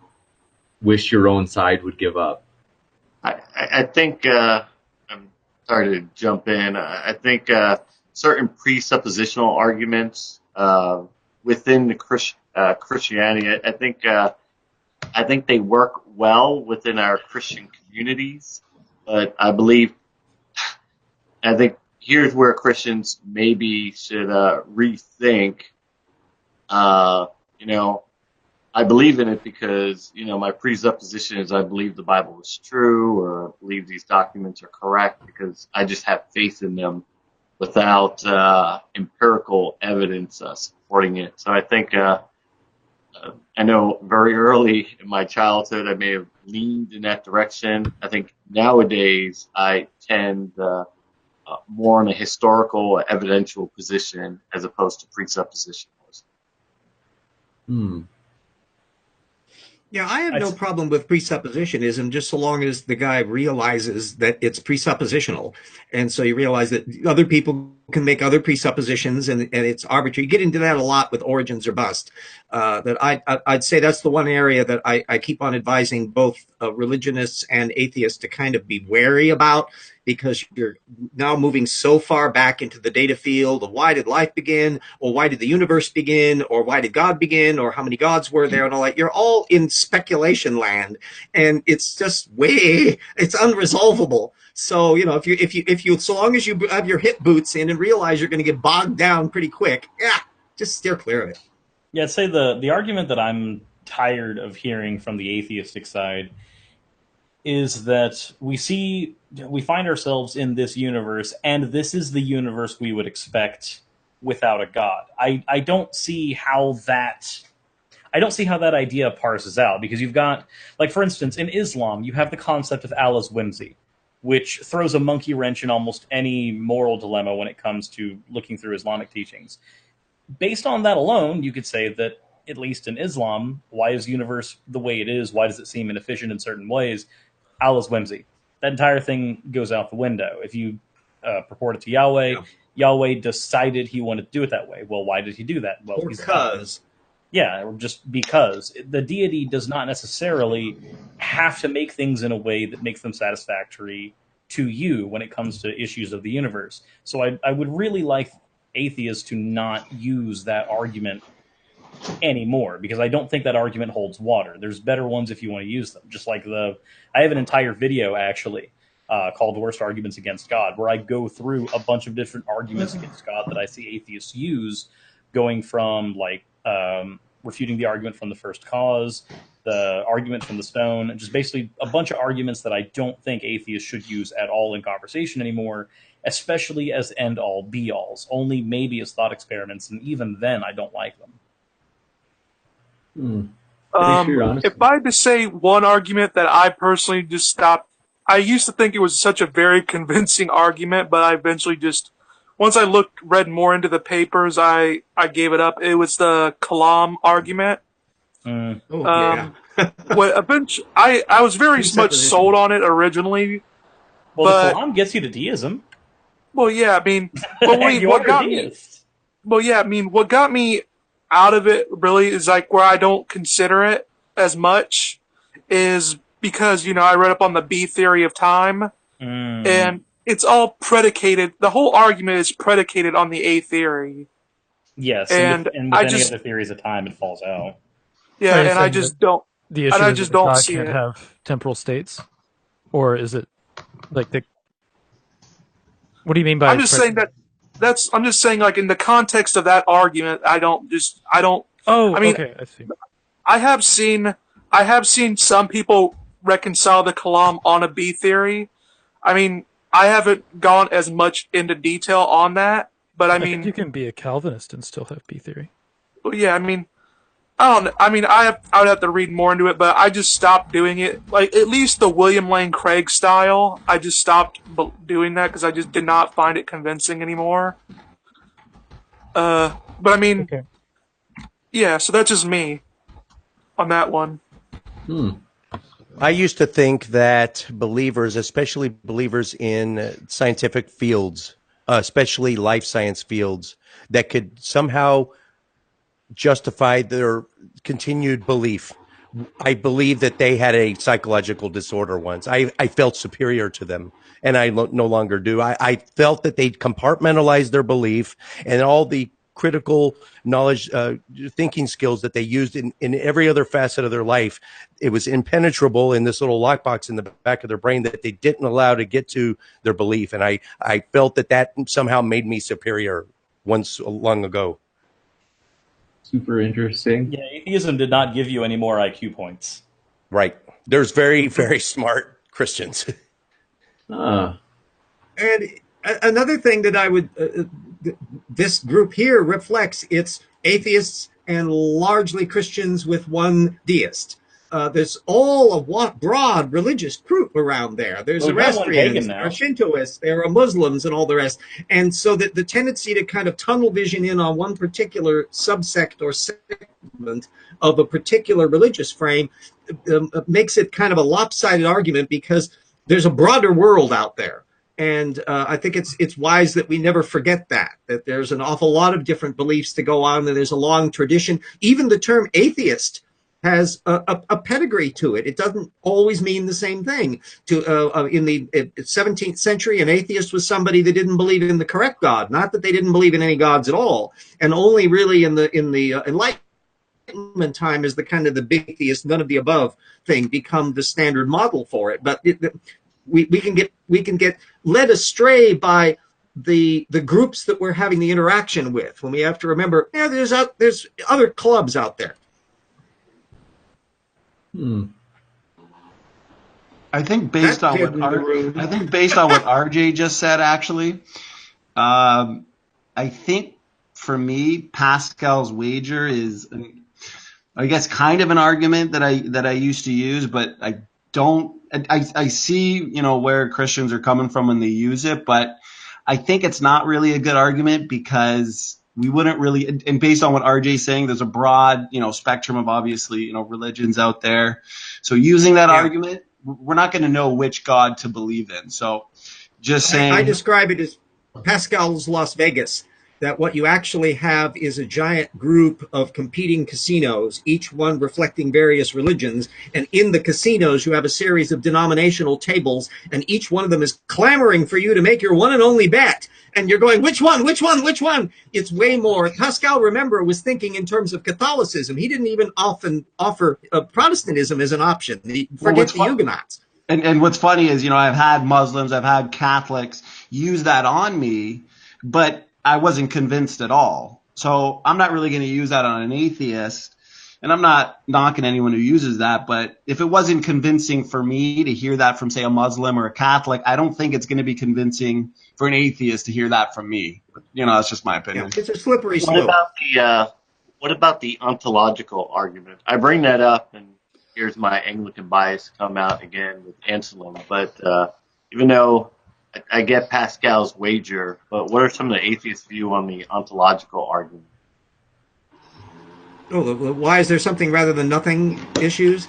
wish your own side would give up. I think, I'm sorry to jump in, I think certain presuppositional arguments within the Christianity, I think they work well within our Christian communities, but I think here's where Christians maybe should rethink. I believe in it because my presupposition is I believe the Bible is true, or I believe these documents are correct because I just have faith in them without empirical evidence supporting it. So I think I know very early in my childhood I may have leaned in that direction. I think nowadays I tend more in a historical, evidential position as opposed to presuppositionalism. Yeah, I have no problem with presuppositionism just so long as the guy realizes that it's presuppositional. And so you realize that other people can make other presuppositions and it's arbitrary. You get into that a lot with origins or bust. That I'd say that's the one area that I keep on advising both religionists and atheists to kind of be wary about, because you're now moving so far back into the data field of why did life begin, or why did the universe begin, or why did God begin, or how many gods were there, and all that. You're all in speculation land, and it's just it's unresolvable. So if you so long as you have your hip boots in and realize you're going to get bogged down pretty quick, just steer clear of it. Yeah, I'd say the argument that I'm tired of hearing from the atheistic side is that we find ourselves in this universe, and this is the universe we would expect without a God. I don't see how that idea parses out, because you've got, like, for instance, in Islam, you have the concept of Allah's whimsy, which throws a monkey wrench in almost any moral dilemma when it comes to looking through Islamic teachings. Based on that alone, you could say that, at least in Islam, why is the universe the way it is? Why does it seem inefficient in certain ways? Allah's whimsy. That entire thing goes out the window. If you purport it to Yahweh, Yahweh decided he wanted to do it that way. Well, why did he do that? Well, because. Yeah, or just because. The deity does not necessarily have to make things in a way that makes them satisfactory to you when it comes to issues of the universe. So I would really like atheists to not use that argument anymore, because I don't think that argument holds water. There's better ones if you want to use them. Just like I have an entire video actually called Worst Arguments Against God, where I go through a bunch of different arguments against God that I see atheists use, going from refuting the argument from the first cause, the argument from the stone, and just basically a bunch of arguments that I don't think atheists should use at all in conversation anymore, especially as end-all be-alls, only maybe as thought experiments, and even then I don't like them. If I had to say one argument that I personally just stopped, I used to think it was such a very convincing argument, but I eventually just, once I read more into the papers, I gave it up. It was the Kalam argument. Yeah. Eventually, I was very much sold on it originally. Well, the Kalam gets you to deism. Well, yeah, I mean, what got me out of it really is like where I don't consider it as much is because, I read up on the B theory of time, and it's all predicated, the whole argument is predicated on the A theory. Yes, and with any other theories of time, it falls out. Yeah, and I just don't. The issue and I is just that don't God see can't it. have temporal states, or is it like the? What do you mean by? I'm just saying I'm just saying, like, in the context of that argument, I don't. Oh, I mean, okay, I see. I have seen some people reconcile the Kalam on a B theory. I mean, I haven't gone as much into detail on that, but I mean, think you can be a Calvinist and still have B theory. well, yeah, I mean, I don't know. I mean, I would have to read more into it, but I just stopped doing it. Like, at least the William Lane Craig style, I just stopped doing that because I just did not find it convincing anymore. But I mean, yeah, so that's just me on that one. I used to think that believers, especially believers in scientific fields, especially life science fields, that could somehow justify their continued belief. I believe that they had a psychological disorder once. I felt superior to them, and I no longer do. I felt that they'd compartmentalized their belief and all the critical knowledge, thinking skills that they used in every other facet of their life. It was impenetrable in this little lockbox in the back of their brain that they didn't allow to get to their belief. And I felt that somehow made me superior once long ago. Super interesting. Yeah, atheism did not give you any more IQ points. Right. There's very, very smart Christians. And another thing that I would, this group here reflects, it's atheists and largely Christians with one deist. There's all a broad religious group around there. There's Zoroastrians, there are Shintoists, there are Muslims, and all the rest. And so that the tendency to kind of tunnel vision in on one particular subsect or segment of a particular religious frame makes it kind of a lopsided argument because there's a broader world out there. And I think it's wise that we never forget that there's an awful lot of different beliefs to go on, and there's a long tradition. Even the term atheist has a pedigree to it. It doesn't always mean the same thing. In the 17th century, an atheist was somebody that didn't believe in the correct God, not that they didn't believe in any gods at all. And only really in the Enlightenment time is the kind of the big theist, none of the above thing become the standard model for it. But we can get led astray by the groups that we're having the interaction with, when we have to remember, there's other clubs out there. I think based on what RJ just said, actually, I think for me, Pascal's wager is, I guess, kind of an argument that I used to use, but I don't. I see, where Christians are coming from when they use it, but I think it's not really a good argument because we wouldn't really, and based on what RJ's saying, there's a broad, spectrum of obviously, religions out there. So using that argument, we're not going to know which God to believe in. So just saying. I describe it as Pascal's Las Vegas, that what you actually have is a giant group of competing casinos, each one reflecting various religions. And in the casinos, you have a series of denominational tables, and each one of them is clamoring for you to make your one and only bet. And you're going, which one, which one, which one? It's way more. Pascal, remember, was thinking in terms of Catholicism. He didn't even often offer Protestantism as an option. Forget the Huguenots. And what's funny is, I've had Muslims, I've had Catholics use that on me, but I wasn't convinced at all. So I'm not really going to use that on an atheist. And I'm not knocking anyone who uses that, but if it wasn't convincing for me to hear that from, say, a Muslim or a Catholic, I don't think it's going to be convincing for an atheist to hear that from me. That's just my opinion. It's a slippery slope. What about the ontological argument? I bring that up, and here's my Anglican bias come out again with Anselm. But even though I get Pascal's wager, but what are some of the atheists' view on the ontological argument? Why is there something rather than nothing issues?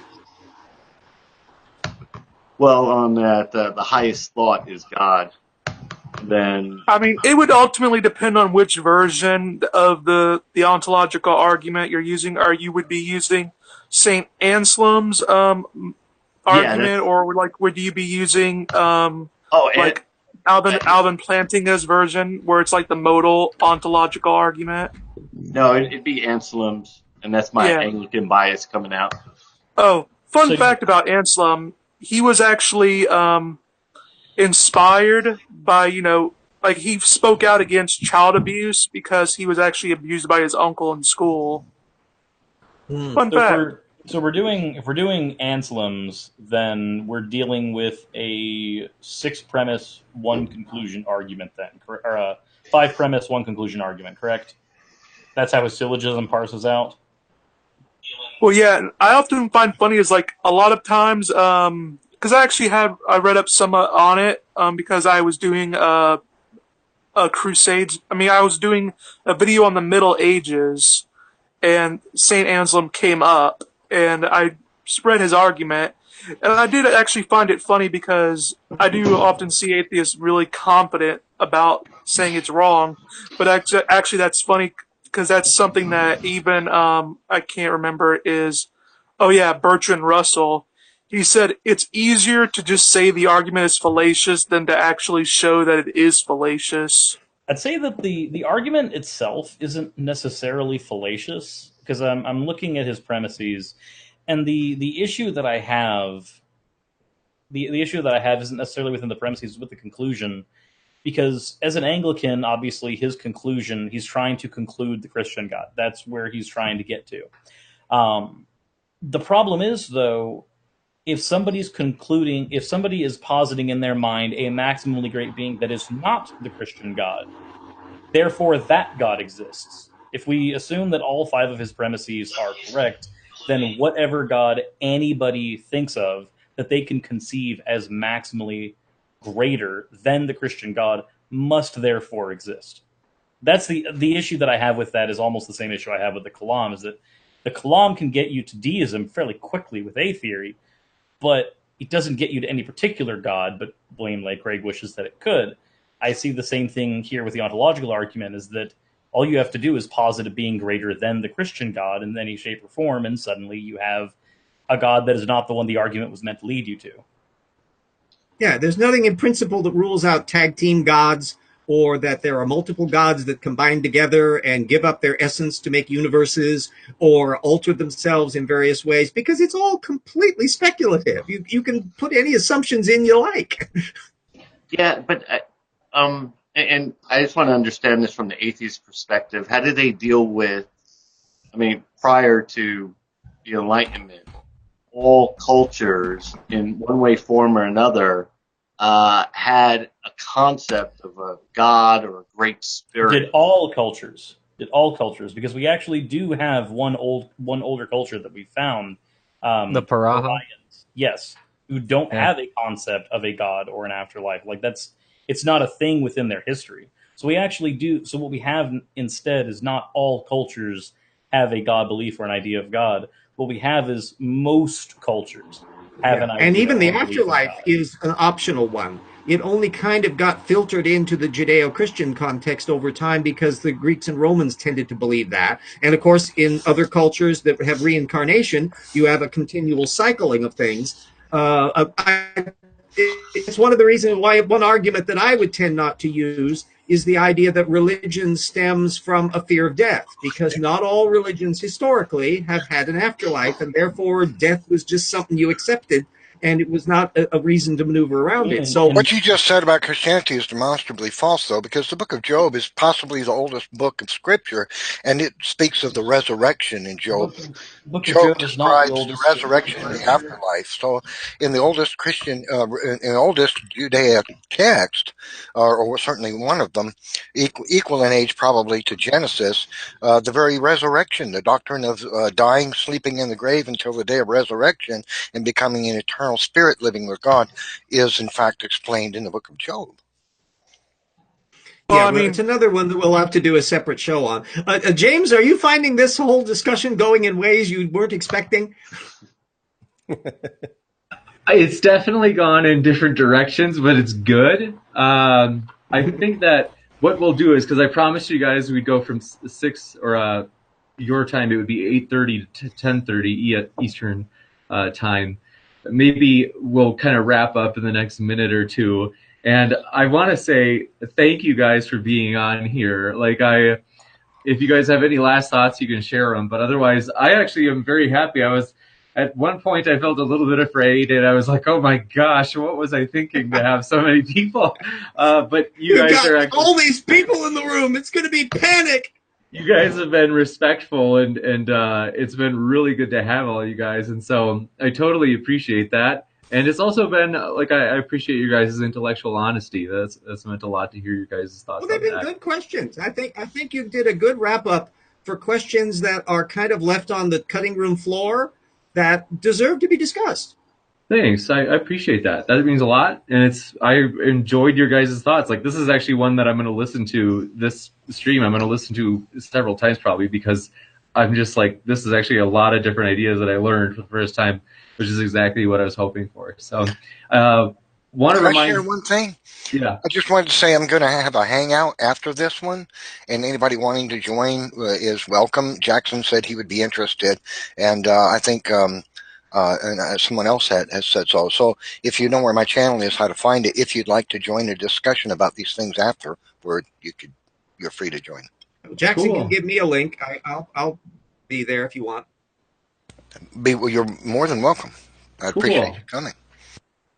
Well, on that, the highest thought is God. then I mean, it would ultimately depend on which version of the ontological argument you're using, or you would be using Saint Anselm's argument, or like would you be using like Alvin Plantinga's version, where it's like the modal ontological argument? No, it'd be Anselm's, and that's my Anglican bias coming out. Oh, fun fact about Anselm: he was actually inspired by, like he spoke out against child abuse because he was actually abused by his uncle in school. Fun fact. So if we're doing Anselm's, then we're dealing with a 6-premise, 1-conclusion argument then, or a 5-premise, 1-conclusion argument, correct? That's how his syllogism parses out? Well, yeah, I often find funny is like a lot of times, because I read up some on it, because I was doing a crusades. I mean, I was doing a video on the Middle Ages, and Saint Anselm came up, and I read his argument, and I did actually find it funny because I do often see atheists really confident about saying it's wrong, but actually that's funny because that's something that even I can't remember Bertrand Russell. He said it's easier to just say the argument is fallacious than to actually show that it is fallacious. I'd say that the argument itself isn't necessarily fallacious, because I'm looking at his premises, and the issue that I have, the issue that I have isn't necessarily within the premises, it's with the conclusion, because as an Anglican, obviously his conclusion, he's trying to conclude the Christian God. That's where he's trying to get to. The problem is, though, if somebody is positing in their mind a maximally great being that is not the Christian God, therefore that God exists. If we assume that all 5 of his premises are correct, then whatever God anybody thinks of that they can conceive as maximally greater than the Christian God must therefore exist. That's the issue that I have with that is almost the same issue I have with the Kalam, is that the Kalam can get you to deism fairly quickly with A theory, but it doesn't get you to any particular God, but William Lane Craig wishes that it could. I see the same thing here with the ontological argument, is that all you have to do is posit a being greater than the Christian God in any shape or form, and suddenly you have a God that is not the one the argument was meant to lead you to. Yeah, there's nothing in principle that rules out tag team gods, or that there are multiple gods that combine together and give up their essence to make universes or alter themselves in various ways, because it's all completely speculative. You can put any assumptions in you like. Yeah, but and I just want to understand this from the atheist perspective. How do they deal with, prior to the Enlightenment, all cultures in one way, form, or another had a concept of a god or a great spirit. Did all cultures, because we actually do have one older culture that we found. The Paraha? Yes, who don't have a concept of a god or an afterlife. It's not a thing within their history. So we actually do. So what we have instead is not all cultures have a God belief or an idea of God. What we have is most cultures have an idea. And even the or afterlife is an optional one. It only kind of got filtered into the Judeo-Christian context over time because the Greeks and Romans tended to believe that. And of course, in other cultures that have reincarnation, you have a continual cycling of things. It's one of the reasons why one argument that I would tend not to use is the idea that religion stems from a fear of death, because not all religions historically have had an afterlife, and therefore death was just something you accepted, and it was not a reason to maneuver around it. So what you just said about Christianity is demonstrably false, though, because the book of Job is possibly the oldest book of Scripture, and it speaks of the resurrection in Job. Job describes the resurrection in the afterlife. So in the oldest Christian, in the oldest Judaic text, or certainly one of them, equal in age probably to Genesis, the very resurrection, the doctrine of dying, sleeping in the grave until the day of resurrection, and becoming an eternal spirit living with God, is in fact explained in the book of Job. Yeah, it's another one that we'll have to do a separate show on. James, are you finding this whole discussion going in ways you weren't expecting? It's definitely gone in different directions, but it's good. I think that what we'll do is, because I promised you guys we'd go from 6 or your time, it would be 8:30 to 10:30 Eastern time. Maybe we'll kind of wrap up in the next minute or two. And I want to say thank you guys for being on here. Like, if you guys have any last thoughts, you can share them. But otherwise, I actually am very happy. At one point, I felt a little bit afraid, and I was like, oh my gosh, what was I thinking to have so many people? But you guys got are actually, all these people in the room. It's going to be panic. you guys have been respectful, and it's been really good to have all you guys. And so I totally appreciate that. And it's also been, like, I appreciate your guys' intellectual honesty. That's meant a lot to hear your guys' thoughts Well, they've on been that. good questions. I think you did a good wrap up for questions that are kind of left on the cutting room floor that deserve to be discussed. Thanks. I appreciate that. That means a lot. And I enjoyed your guys' thoughts. Like, this is actually one that I'm going to listen to, this stream I'm going to listen to several times probably, because I'm just like, this is actually a lot of different ideas that I learned for the first time, which is exactly what I was hoping for. So, want to Can I remind share one thing? Yeah. I just wanted to say I'm going to have a hangout after this one, and anybody wanting to join is welcome. Jackson said he would be interested, and I think someone else has said so. So if you know where my channel is, how to find it, if you'd like to join a discussion about these things afterward, you're free to join. Jackson Cool. can give me a link. I'll be there if you want. Well, you're more than welcome. I appreciate Cool. you coming.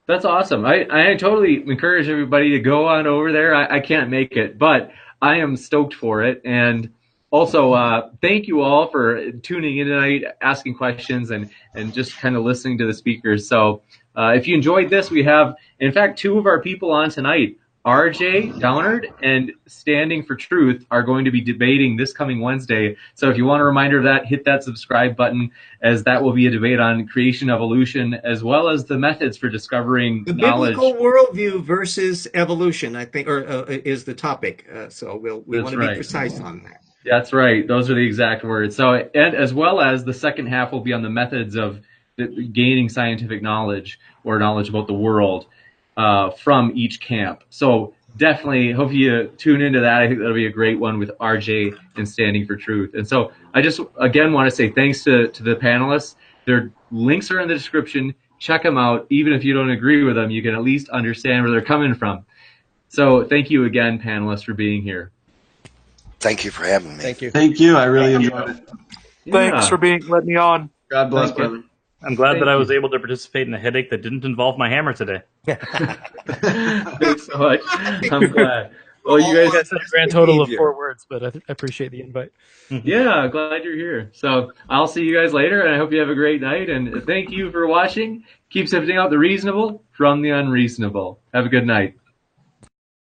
That's awesome. I totally encourage everybody to go on over there. I can't make it, but I am stoked for it. And also, thank you all for tuning in tonight, asking questions, and just kind of listening to the speakers. So if you enjoyed this, we have, in fact, 2 of our people on tonight, RJ Downard and Standing for Truth, are going to be debating this coming Wednesday. So if you want a reminder of that, hit that subscribe button, as that will be a debate on creation, evolution, as well as the methods for discovering The knowledge. biblical worldview versus evolution, I think, is the topic. So we want to be precise on that. That's right. Those are the exact words. So, and as well as the second half will be on the methods of gaining scientific knowledge or knowledge about the world from each camp. So definitely hope you tune into that. I think that'll be a great one with RJ and Standing for Truth. And so I just, again, want to say thanks to the panelists. Their links are in the description. Check them out. Even if you don't agree with them, you can at least understand where they're coming from. So thank you again, panelists, for being here. Thank you for having me. Thank you. Thank you. I really enjoyed it. Thanks for letting me on. God bless, Thank you. brother. I'm glad Thank that I you. was able to participate in a headache that didn't involve my hammer today. Thanks so much. I'm glad. Well, you guys I said a grand total of 4 words, but I appreciate the invite. Yeah, glad you're here. So I'll see you guys later, and I hope you have a great night. And thank you for watching. Keep sifting out the reasonable from the unreasonable. Have a good night.